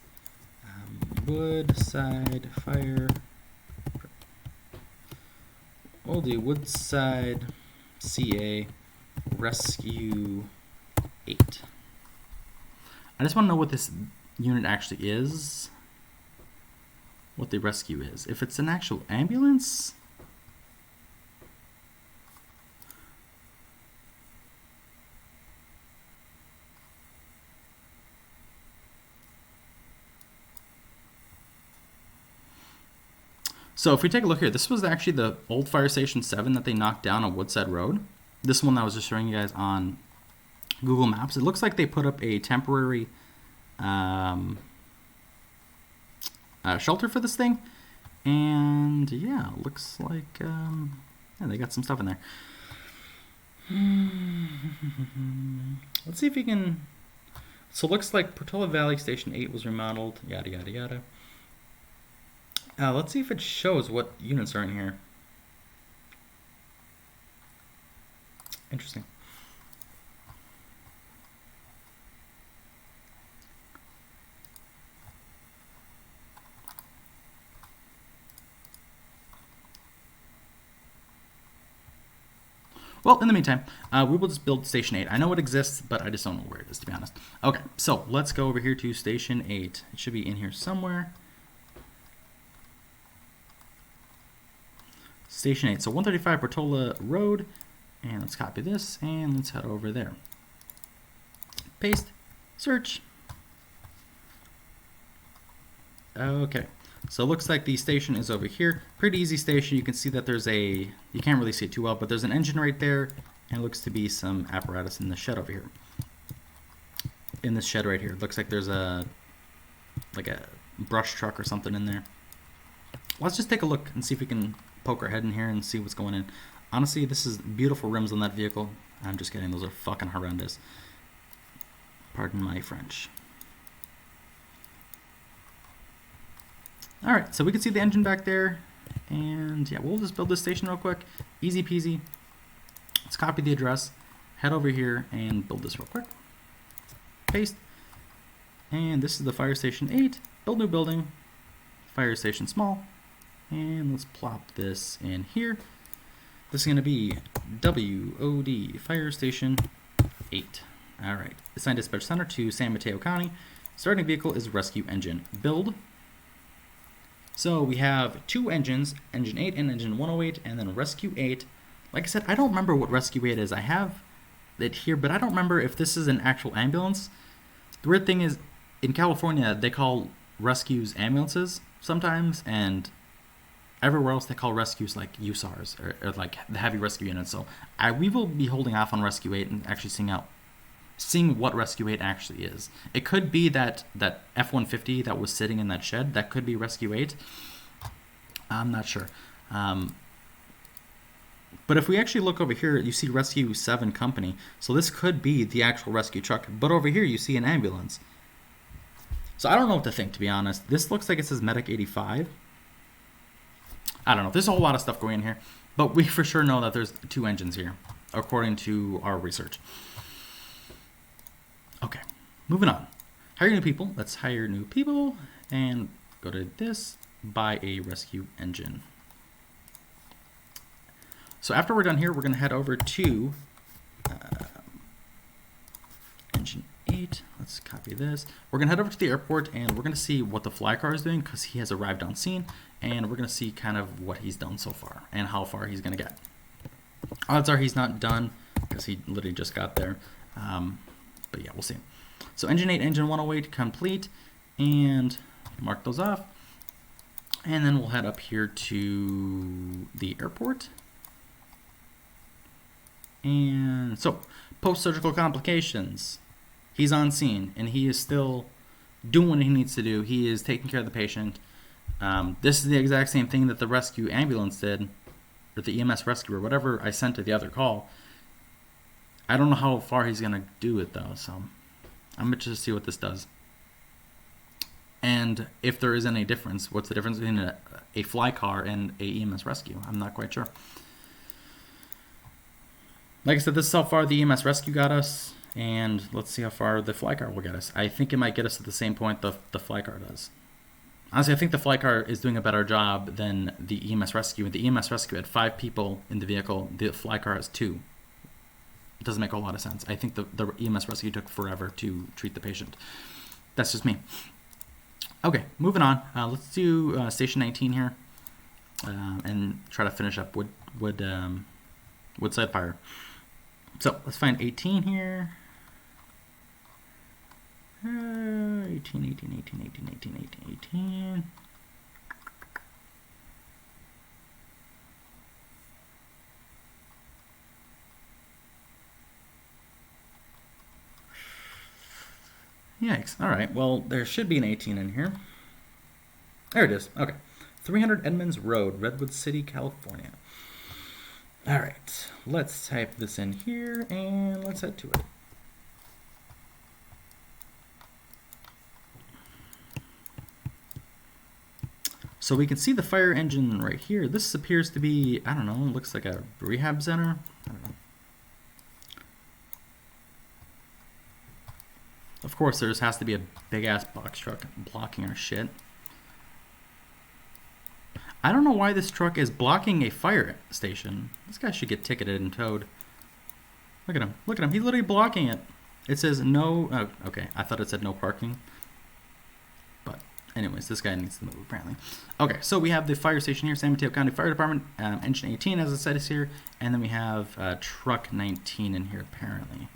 Woodside Fire. We'll do Woodside CA Rescue 8. I just want to know what this unit actually is. What the rescue is. If it's an actual ambulance. So if we take a look here, this was actually the old Fire Station 7 that they knocked down on Woodside Road. This one that I was just showing you guys on Google Maps. It looks like they put up a temporary shelter for this thing. And yeah, looks like yeah, they got some stuff in there. Let's see if we can... So it looks like Portola Valley Station 8 was remodeled, yada yada yada. Let's see if it shows what units are in here. Interesting. Well, in the meantime, we will just build Station 8. I know it exists, but I just don't know where it is, to be honest. Okay, so let's go over here to Station 8. It should be in here somewhere. Station 8, so 135 Portola Road, and let's copy this, and let's head over there. Paste, search. Okay, so it looks like the station is over here. Pretty easy station. You can see that there's a, you can't really see it too well, but there's an engine right there, and it looks to be some apparatus in the shed over here. In this shed right here, it looks like there's a, like a brush truck or something in there. Let's just take a look and see if we can poke our head in here and see what's going in. Honestly, this is beautiful rims on that vehicle. I'm just kidding, those are fucking horrendous. Pardon my French. Alright, so we can see the engine back there. And yeah, we'll just build this station real quick. Easy peasy. Let's copy the address, head over here, and build this real quick. Paste. And this is the Fire Station 8. Build new building. Fire Station small. And let's plop this in here. This is going to be WOD Fire Station 8. Alright. Assigned dispatch center to San Mateo County. Starting vehicle is rescue engine. Build. So we have two engines, Engine 8 and Engine 108, and then Rescue 8. Like I said, I don't remember what Rescue 8 is. I have it here, but I don't remember if this is an actual ambulance. The weird thing is, in California, they call rescues ambulances sometimes, and everywhere else they call rescues like USARs, or like the heavy rescue units. So we will be holding off on Rescue 8 and actually seeing what Rescue 8 actually is. It could be that F-150 that was sitting in that shed, that could be Rescue 8. I'm not sure. But if we actually look over here, you see Rescue 7 Company. So this could be the actual rescue truck. But over here you see an ambulance. So I don't know what to think, to be honest. This looks like it says Medic 85. I don't know. There's a whole lot of stuff going in here. But we for sure know that there's two engines here. according to our research. Okay, moving on. Hire new people. Let's hire new people and go to this, buy a rescue engine. So after we're done here, we're going to head over to engine 8. Let's copy this. We're going to head over to the airport and we're going to see what the fly car is doing because he has arrived on scene, and we're going to see kind of what he's done so far and how far he's going to get. Odds are he's not done because he literally just got there. But yeah, we'll see. So engine 8, engine 108 complete, and mark those off. And then we'll head up here to the airport. And so, post-surgical complications. He's on scene, and he is still doing what he needs to do. He is taking care of the patient. This is the exact same thing that the rescue ambulance did, or the EMS rescue, or whatever I sent to the other call. I don't know how far he's going to do it, though, so I'm interested to see what this does. And if there is any difference, what's the difference between a fly car and a EMS rescue? I'm not quite sure. Like I said, this is how far the EMS rescue got us, and let's see how far the fly car will get us. I think it might get us to the same point the fly car does. Honestly, I think the fly car is doing a better job than the EMS rescue. The EMS rescue had 5 people in the vehicle. The fly car has 2. It doesn't make a lot of sense. I think the EMS rescue took forever to treat the patient. That's just me. Okay, moving on. Let's do station 19 here and try to finish up Woodside Fire. So let's find 18 here. 18. Yikes. All right. Well, there should be an 18 in here. There it is. Okay. 300 Edmonds Road, Redwood City, California. All right. Let's type this in here and let's head to it. So we can see the fire engine right here. This appears to be, I don't know, looks like a rehab center. I don't know. Of course, there has to be a big-ass box truck blocking our shit. I don't know why this truck is blocking a fire station. This guy should get ticketed and towed. Look at him. Look at him. He's literally blocking it. It says no... Oh, okay. I thought it said no parking. But anyways, this guy needs to move, apparently. Okay, so we have the fire station here, San Mateo County Fire Department, engine 18, as I said, is here. And then we have truck 19 in here, apparently.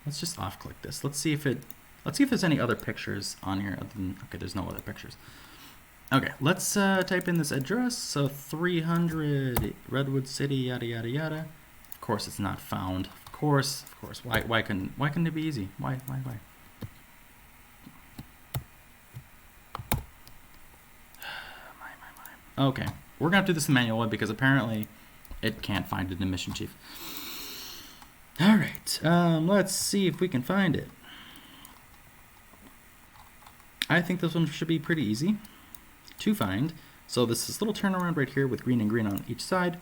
Let's just off-click this. Let's see if there's any other pictures on here other than, okay, there's no other pictures. Okay, let's type in this address. So 300 Redwood City, yada yada yada. Of course, it's not found. Of course. Why couldn't it be easy? Why? My. Okay, we're gonna have to do this manually because apparently it can't find it in Mission Chief. All right, let's see if we can find it. I think this one should be pretty easy to find. So this is a little turnaround right here with green and green on each side.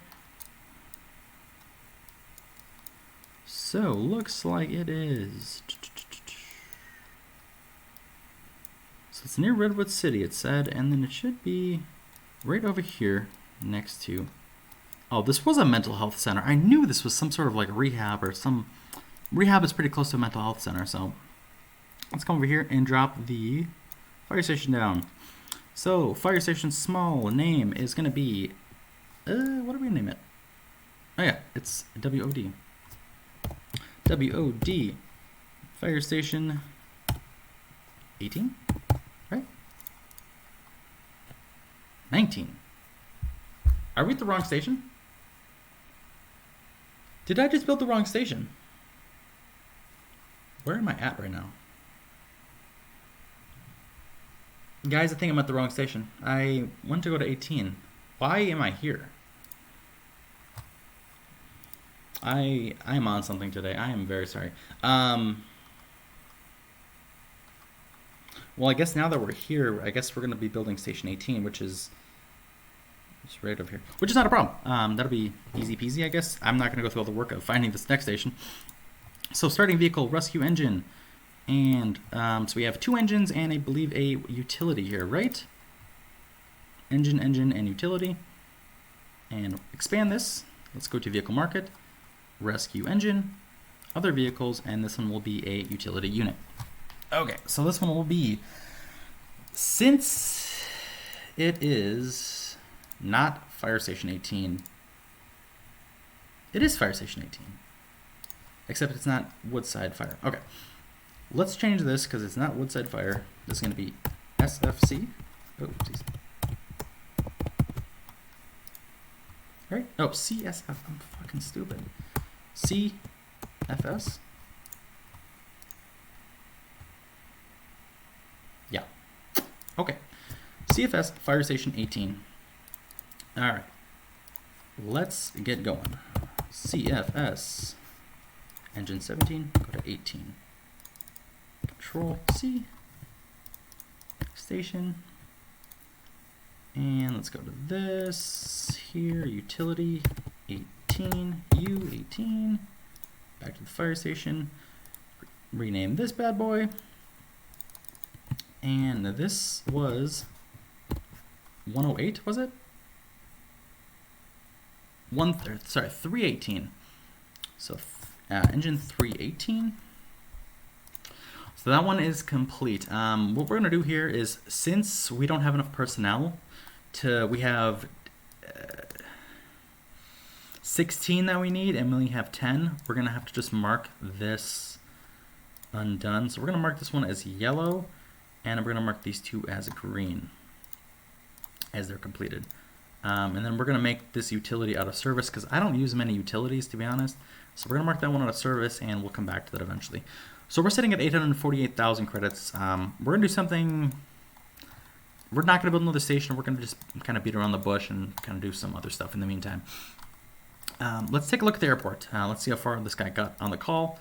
So looks like it is. So it's near Redwood City, it said, and then it should be right over here next to... Oh, this was a mental health center. I knew this was some sort of like rehab or some... Rehab is pretty close to a mental health center, so let's come over here and drop the fire station down. So, fire station small name is going to be... what do we name it? Oh yeah, it's WOD. WOD. Fire station 18, right? 19. Are we at the wrong station? Did I just build the wrong station? Where am I at right now? Guys, I think I'm at the wrong station. I want to go to 18. Why am I here? I'm on something today. I am very sorry. Well, I guess now that we're here, I guess we're going to be building station 18, which is It's right over here, which is not a problem. That'll be easy peasy, I guess. I'm not going to go through all the work of finding this next station. So starting vehicle, rescue engine. And so we have 2 engines and I believe a utility here, right? Engine, and utility. And expand this. Let's go to vehicle market, rescue engine, other vehicles, and this one will be a utility unit. Okay, so this one will be, since it is not Fire Station 18, it is Fire Station 18, except it's not Woodside Fire. Okay, let's change this because it's not Woodside Fire. This is going to be SFC. Oh, oopsies. Right? Oh, CSF. I'm fucking stupid. CFS? Yeah. Okay. CFS Fire Station 18. Alright. Let's get going. CFS Engine 17. Go to 18. Control C. Station. And let's go to this here, utility 18, U18, back to the fire station, rename this bad boy, and this was 108, was it? 318. So engine 318. So that one is complete. What we're gonna do here is, since we don't have enough personnel we have 16 that we need and we only have 10, we're gonna have to just mark this undone. So we're gonna mark this one as yellow and we're gonna mark these 2 as green as they're completed. And then we're gonna make this utility out of service because I don't use many utilities, to be honest. So we're gonna mark that one out of service and we'll come back to that eventually. So we're sitting at 848,000 credits. We're gonna do something. We're not gonna build another station. We're gonna just kind of beat around the bush and kind of do some other stuff in the meantime. Let's take a look at the airport. Let's see how far this guy got on the call.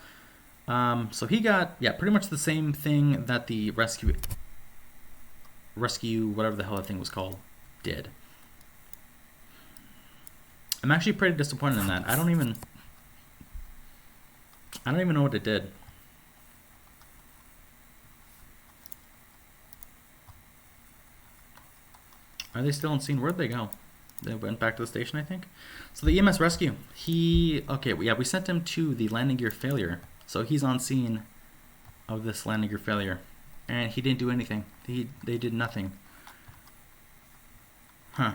So he got, yeah, pretty much the same thing that the rescue, whatever the hell that thing was called, did. I'm actually pretty disappointed in that. I don't even know what it did. Are they still on scene? Where'd they go? They went back to the station, I think. So the EMS rescue, okay, yeah, we sent him to the landing gear failure. So he's on scene of this landing gear failure. And he didn't do anything. They did nothing. Huh.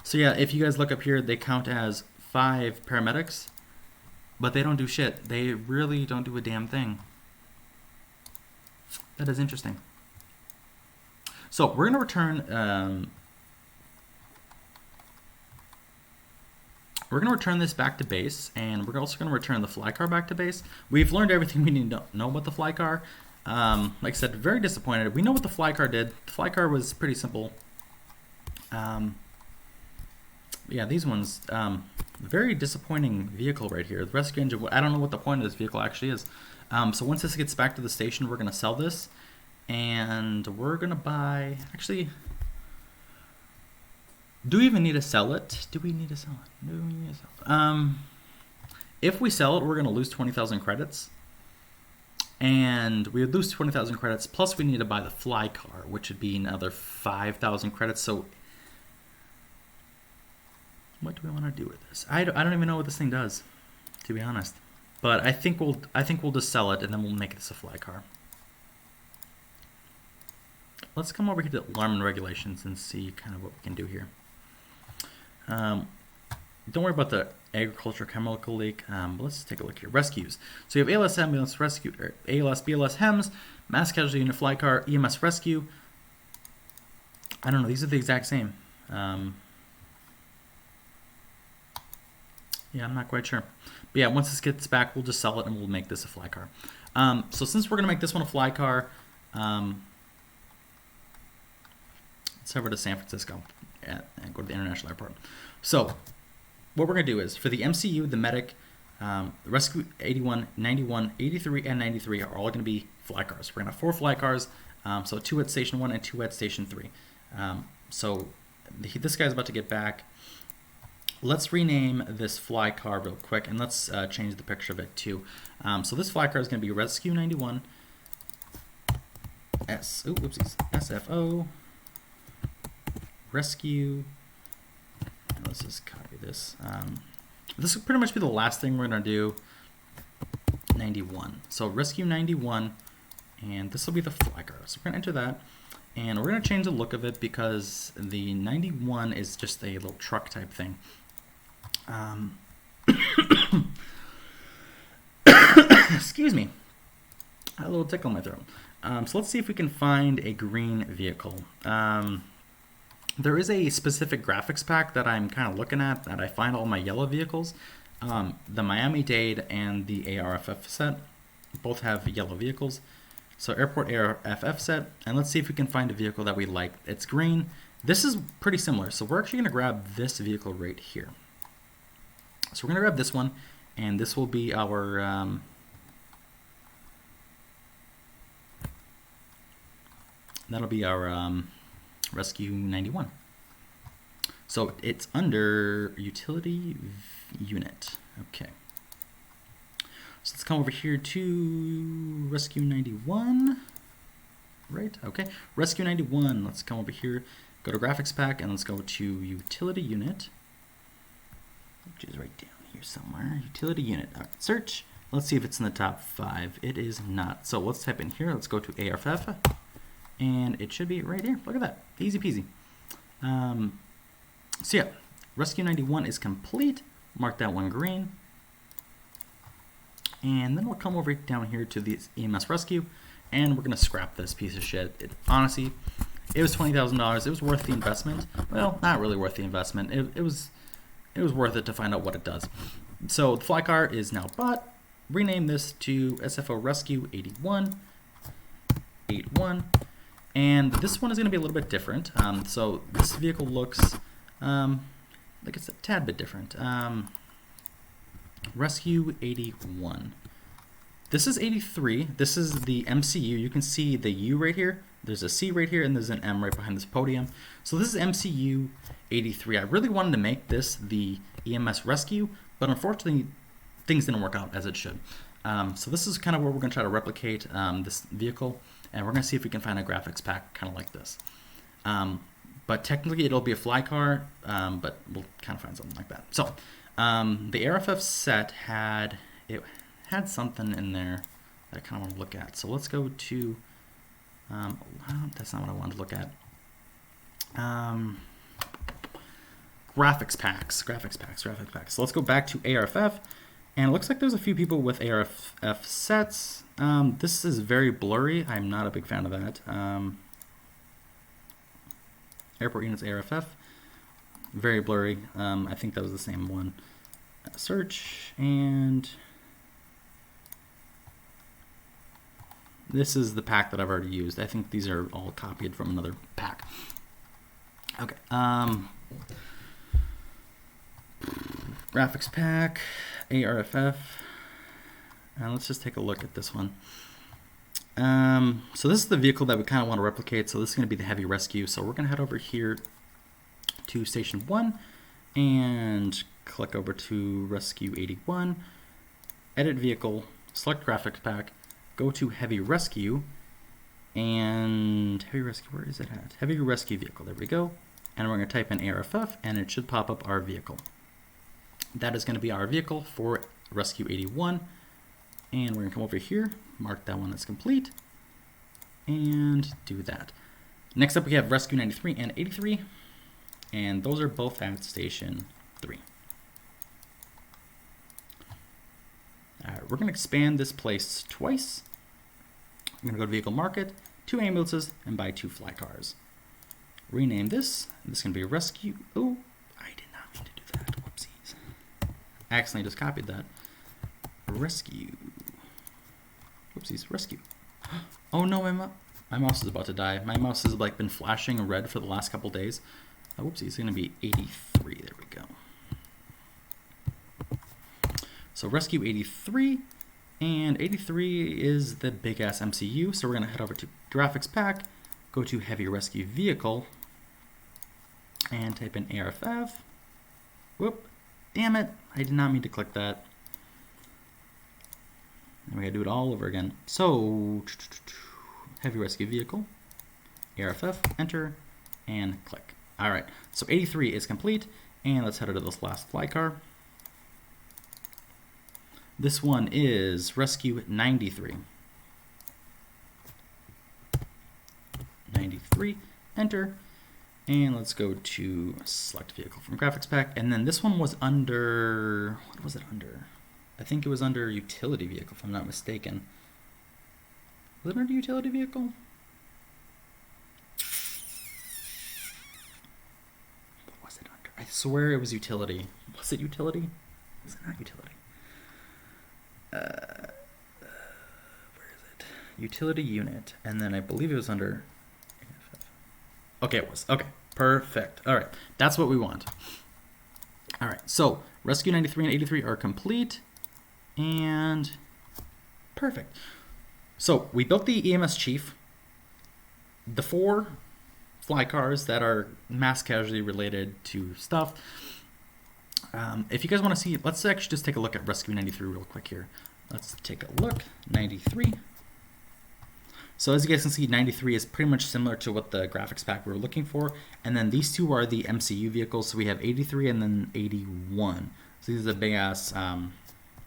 So yeah, if you guys look up here, they count as 5 paramedics, but they don't do shit. They really don't do a damn thing. That is interesting. So we're gonna return, we're going to return this back to base, and we're also going to return the fly car back to base. We've learned everything we need to know about the fly car. Like I said, very disappointed. We know what the fly car did. The fly car was pretty simple. Yeah, these ones, very disappointing vehicle right here. The rescue engine, I don't know what the point of this vehicle actually is. So once this gets back to the station, we're going to sell this, and we're going to buy, actually, do we even need to sell it? Do we need to sell it? Do we need to sell it? If we sell it, we're going to lose 20,000 credits. And we would lose 20,000 credits, plus we need to buy the fly car, which would be another 5,000 credits. So what do we want to do with this? I don't even know what this thing does, to be honest. But I think we'll just sell it, and then we'll make this a fly car. Let's come over here to alarm and regulations and see kind of what we can do here. Don't worry about the agriculture chemical leak, but let's take a look here. Rescues. So you have ALS ambulance rescue, or ALS BLS HEMS, mass casualty unit fly car, EMS rescue. I don't know, these are the exact same. Yeah, I'm not quite sure. But yeah, once this gets back, we'll just sell it and we'll make this a fly car. So since we're gonna make this one a fly car, let's head over to San Francisco and go to the international airport. So what we're gonna do is, for the MCU, the medic, the rescue 81, 91, 83, and 93 are all gonna be fly cars. We're gonna have 4 fly cars, so 2 at station 1 and 2 at station 3. So this guy's about to get back. Let's rename this fly car real quick, and let's change the picture of it too. So this fly car is going to be Rescue 91 SFO Rescue. Let's just copy this. This will pretty much be the last thing we're going to do. 91. So Rescue 91, and this will be the fly car. So we're going to enter that, and we're going to change the look of it because the 91 is just a little truck type thing. Excuse me. I had a little tickle in my throat. So let's see if we can find a green vehicle. There is a specific graphics pack that I'm kind of looking at that I find all my yellow vehicles. The Miami-Dade and the ARFF set both have yellow vehicles. So Airport ARFF set, and let's see if we can find a vehicle that we like. It's green. This is pretty similar. So we're actually going to grab this vehicle right here. So we're going to grab this one, and this will be our that'll be our Rescue 91. So it's under Utility Unit. Okay. So let's come over here to Rescue 91. Right? Okay. Rescue 91. Let's come over here, go to Graphics Pack, and let's go to Utility Unit, which is right down here somewhere. Utility Unit. All right, search. Let's see if it's in the top 5. It is not. So let's type in here. Let's go to ARFF, and it should be right here. Look at that. Easy peasy. So yeah, Rescue 91 is complete. Mark that one green. And then we'll come over down here to the EMS Rescue, and we're going to scrap this piece of shit. Honestly, it was $20,000. It was worth the investment. Well, not really worth the investment. It was worth it to find out what it does. So the fly car is now bought. Rename this to SFO Rescue 81. And this one is going to be a little bit different. So this vehicle looks like it's a tad bit different. Rescue 81. This is 83. This is the MCU. You can see the U right here. There's a C right here, and there's an M right behind this podium. So this is MCU 83. I really wanted to make this the EMS Rescue, but unfortunately, things didn't work out as it should. So this is kind of where we're going to try to replicate this vehicle, and we're going to see if we can find a graphics pack kind of like this. But technically, it'll be a fly car, but we'll kind of find something like that. So the ARFF set had something in there that I kind of want to look at. So let's go to that's not what I wanted to look at. Graphics packs. So let's go back to ARFF, and it looks like there's a few people with ARFF sets. This is very blurry. I'm not a big fan of that. Airport Units ARFF, very blurry. I think that was the same one. Search, and this is the pack that I've already used. I think these are all copied from another pack. Okay. Graphics pack, ARFF, and let's just take a look at this one. So this is the vehicle that we kind of want to replicate. So this is going to be the Heavy Rescue. So we're going to head over here to Station 1 and click over to Rescue 81, edit vehicle, select graphics pack, go to Heavy Rescue, and Heavy Rescue, where is it at? Heavy Rescue vehicle, there we go. And we're going to type in ARFF, and it should pop up our vehicle. That is going to be our vehicle for Rescue 81. And we're going to come over here, mark that one as complete, and do that. Next up, we have Rescue 93 and 83, and those are both at Station 3. All right, we're going to expand this place twice. I'm going to go to Vehicle Market, 2 ambulances, and buy 2 fly cars. Rename this. This is going to be Rescue. Oh, I did not mean to do that. Whoopsies. I accidentally just copied that. Rescue. Whoopsies. Rescue. Oh no, my mouse is about to die. My mouse has like been flashing red for the last couple days. Whoopsie, it's going to be 83. There we go. So Rescue 83, and 83 is the big ass MCU. So we're going to head over to Graphics Pack, go to Heavy Rescue Vehicle, and type in ARFF. Whoop, damn it, I did not mean to click that. And we gotta do it all over again. So, heavy rescue vehicle, ARFF, enter, and click. All right, so 83 is complete, and let's head to this last fly car. This one is Rescue 93. 93, enter, and let's go to select vehicle from graphics pack. And then this one was under, what was it under? I think it was under utility vehicle, if I'm not mistaken. Was it under utility vehicle? What was it under? I swear it was utility. Was it utility? Was it not utility? Where is it? Utility unit. And then I believe it was under... Okay, it was. Okay, perfect. All right, that's what we want. All right, so Rescue 93 and 83 are complete. And perfect. So we built the EMS chief, the 4 fly cars that are mass casualty related to stuff. If you guys want to see, let's actually just take a look at Rescue 93 real quick here. Let's take a look. 93. So as you guys can see, 93 is pretty much similar to what the graphics pack we were looking for. And then these 2 are the MCU vehicles. So we have 83 and then 81. So these are the big ass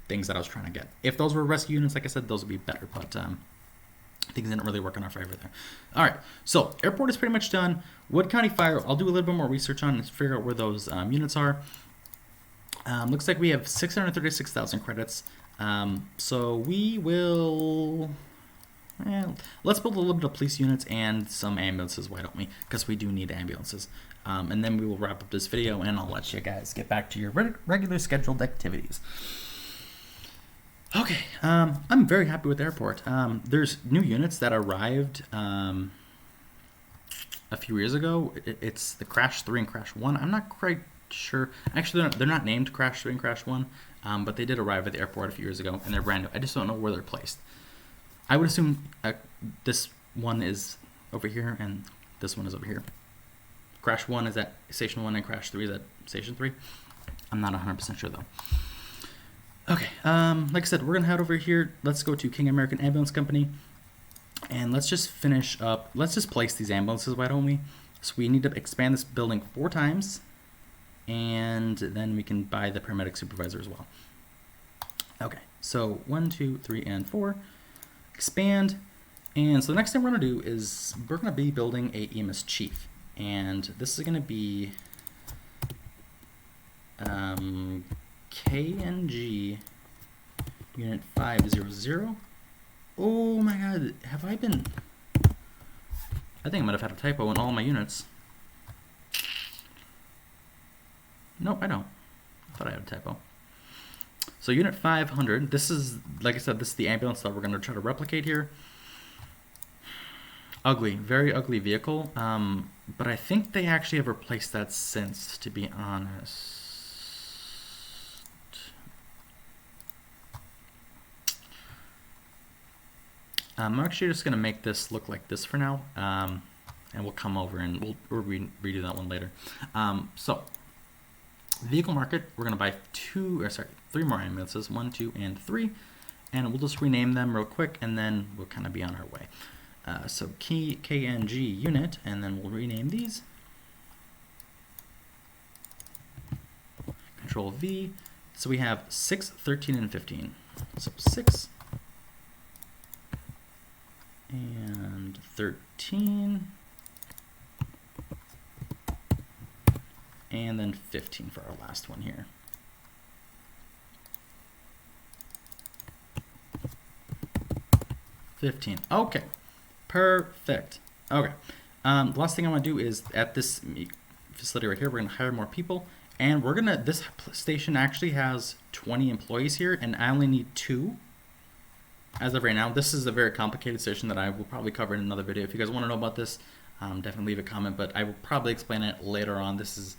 things that I was trying to get. If those were rescue units, like I said, those would be better. But things didn't really work in our favor there. All right, so airport is pretty much done. Wood County Fire, I'll do a little bit more research on to figure out where those units are. Looks like we have 636,000 credits. So we will... let's build a little bit of police units and some ambulances, why don't we? Because we do need ambulances. And then we will wrap up this video and I'll let you guys get back to your regular scheduled activities. Okay, I'm very happy with the airport. There's new units that arrived a few years ago. It's the Crash 3 and Crash 1. I'm not quite sure. Actually, they're not named Crash 3 and Crash 1, but they did arrive at the airport a few years ago, and they're brand new. I just don't know where they're placed. I would assume this one is over here, and this one is over here. Crash 1 is at Station 1, and Crash 3 is at Station 3. I'm not 100% sure, though. Okay, like I said, we're going to head over here. Let's go to King American Ambulance Company, and let's just finish up. Let's just place these ambulances, why don't we? So we need to expand this building 4 times, and then we can buy the paramedic supervisor as well. Okay, so 1, 2, 3, and 4. Expand, and so the next thing we're going to do is we're going to be building a EMS chief, and this is going to be KNG unit 500. Oh my god, have I been... I think I might have had a typo in all my units. Nope, I don't. I thought I had a typo. So unit 500, this is, like I said, this is the ambulance that we're going to try to replicate here. Ugly, very ugly vehicle, but I think they actually have replaced that since, to be honest. I'm actually just going to make this look like this for now, and we'll come over and we'll redo that one later. So, vehicle market, we're going to buy 3 more ambulances, 1, 2, and 3, and we'll just rename them real quick, and then we'll kind of be on our way. So KNG unit, and then we'll rename these. Control V. So we have 6, 13, and 15. So 6 and 13, and then 15 for our last one here. Okay, perfect. Okay, the last thing I want to do is at this facility right here, we're going to hire more people, and we're going to, this station actually has 20 employees here, and I only need 2 as of right now. This is a very complicated station that I will probably cover in another video. If you guys want to know about this, definitely leave a comment, but I will probably explain it later on. This is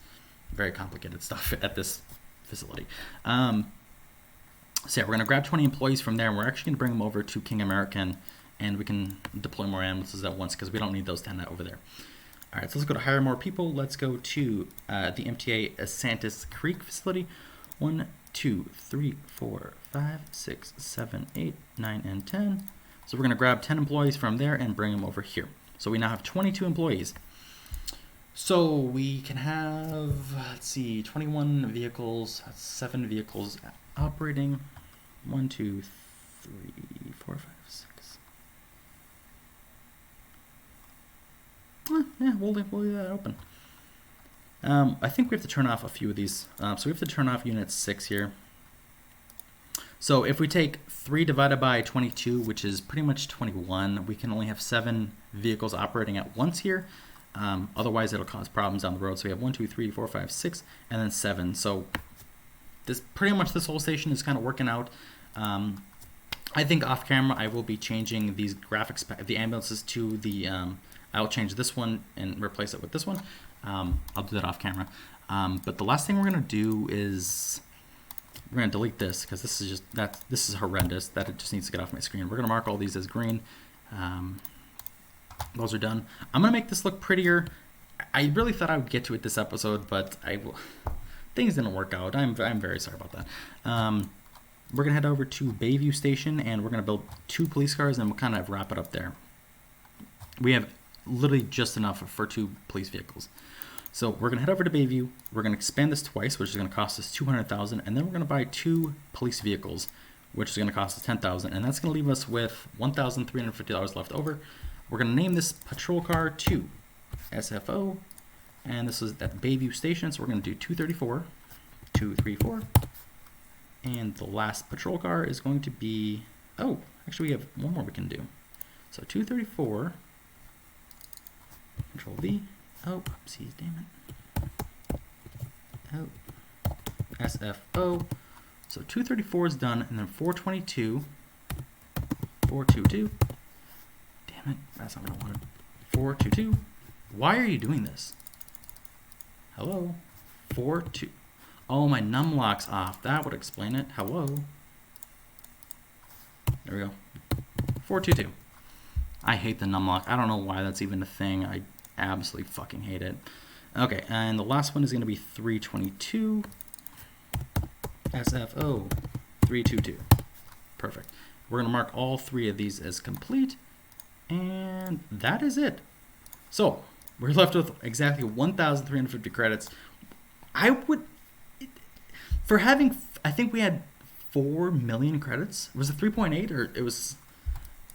very complicated stuff at this facility. So yeah, we're going to grab 20 employees from there, and we're actually going to bring them over to King American, and we can deploy more ambulances at once because we don't need those 10 over there. All right, so let's go to hire more people. Let's go to the MTA Santis Creek facility. 1, 2, 3, 4, 5, 6, 7, 8, 9, and 10. So we're going to grab 10 employees from there and bring them over here. So we now have 22 employees. So we can have, let's see, 21 vehicles, 7 vehicles operating. 1, 2, 3, 4, 5, 6. Yeah, we'll leave that open. I think we have to turn off a few of these. So we have to turn off unit 6 here. So if we take 3 divided by 22, which is pretty much 21, we can only have 7 vehicles operating at once here. Otherwise, it'll cause problems down the road. So we have 1, 2, 3, 4, 5, 6, and then 7. So this pretty much this whole station is kind of working out. I think off camera, I will be changing these graphics, the ambulances to the. I'll change this one and replace it with this one. I'll do that off camera. But the last thing we're gonna do is we're gonna delete this because this is just this is horrendous. That it just needs to get off my screen. We're gonna mark all these as green. Those are done. I'm gonna make this look prettier. I really thought I would get to it this episode, but things didn't work out. I'm very sorry about that. We're gonna head over to Bayview Station and we're gonna build 2 police cars and we'll kind of wrap it up there. We have literally just enough for 2 police vehicles. So we're gonna head over to Bayview. We're gonna expand this twice, which is gonna cost us $200,000, and then we're gonna buy 2 police vehicles, which is gonna cost us $10,000, and that's gonna leave us with $1,350 left over. We're gonna name this patrol car 2 SFO, and this is at Bayview Station, so we're gonna do 234, 234, and the last patrol car is going to be, oh, actually we have one more we can do. So 234, Control V. Oh, oopsies, damn it. Oh, SFO. So 234 is done, and then 422, 422. Damn it, that's not what I wanted. 422. Why are you doing this? Hello? 42. Oh, my num lock's off. That would explain it. Hello? There we go. 422. I hate the num lock. I don't know why that's even a thing. I absolutely fucking hate it. Okay, and the last one is going to be 322 SFO 322. Perfect. We're going to mark all 3 of these as complete, and that is it. So we're left with exactly 1,350 credits. I would, for having, I think we had 4 million credits. Was it 3.8 or it was?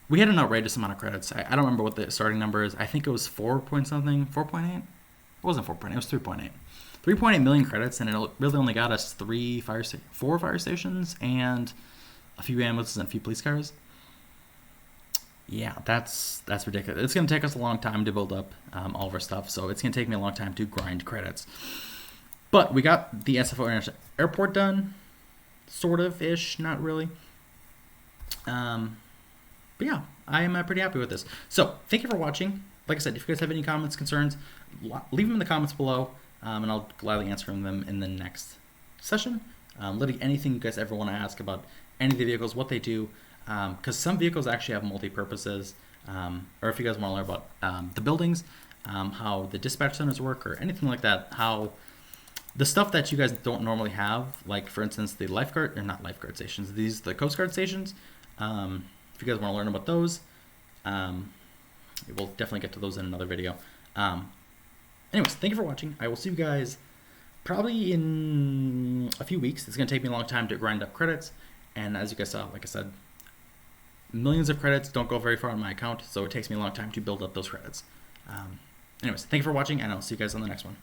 We had an outrageous amount of credits. I don't remember what the starting number is. I think it was 4 point something, 4.8? It wasn't 4.8, it was 3.8. 3.8 million credits, and it really only got us 4 fire stations and a few ambulances and a few police cars. Yeah, that's ridiculous. It's going to take us a long time to build up all of our stuff, so it's going to take me a long time to grind credits. But we got the SFO International Airport done, sort of-ish, not really. But yeah, I am pretty happy with this. So, thank you for watching. Like I said, if you guys have any comments, concerns, leave them in the comments below, and I'll gladly answer them in the next session. Literally anything you guys ever want to ask about any of the vehicles, what they do, because some vehicles actually have multi-purposes, or if you guys want to learn about the buildings, how the dispatch centers work, or anything like that, how the stuff that you guys don't normally have, like for instance the lifeguard, or not lifeguard stations, the Coast Guard stations. If you guys want to learn about those, we'll definitely get to those in another video. Anyways, thank you for watching. I will see you guys probably in a few weeks. It's going to take me a long time to grind up credits. And as you guys saw, like I said, millions of credits don't go very far on my account, so it takes me a long time to build up those credits. Anyways, thank you for watching, and I'll see you guys on the next one.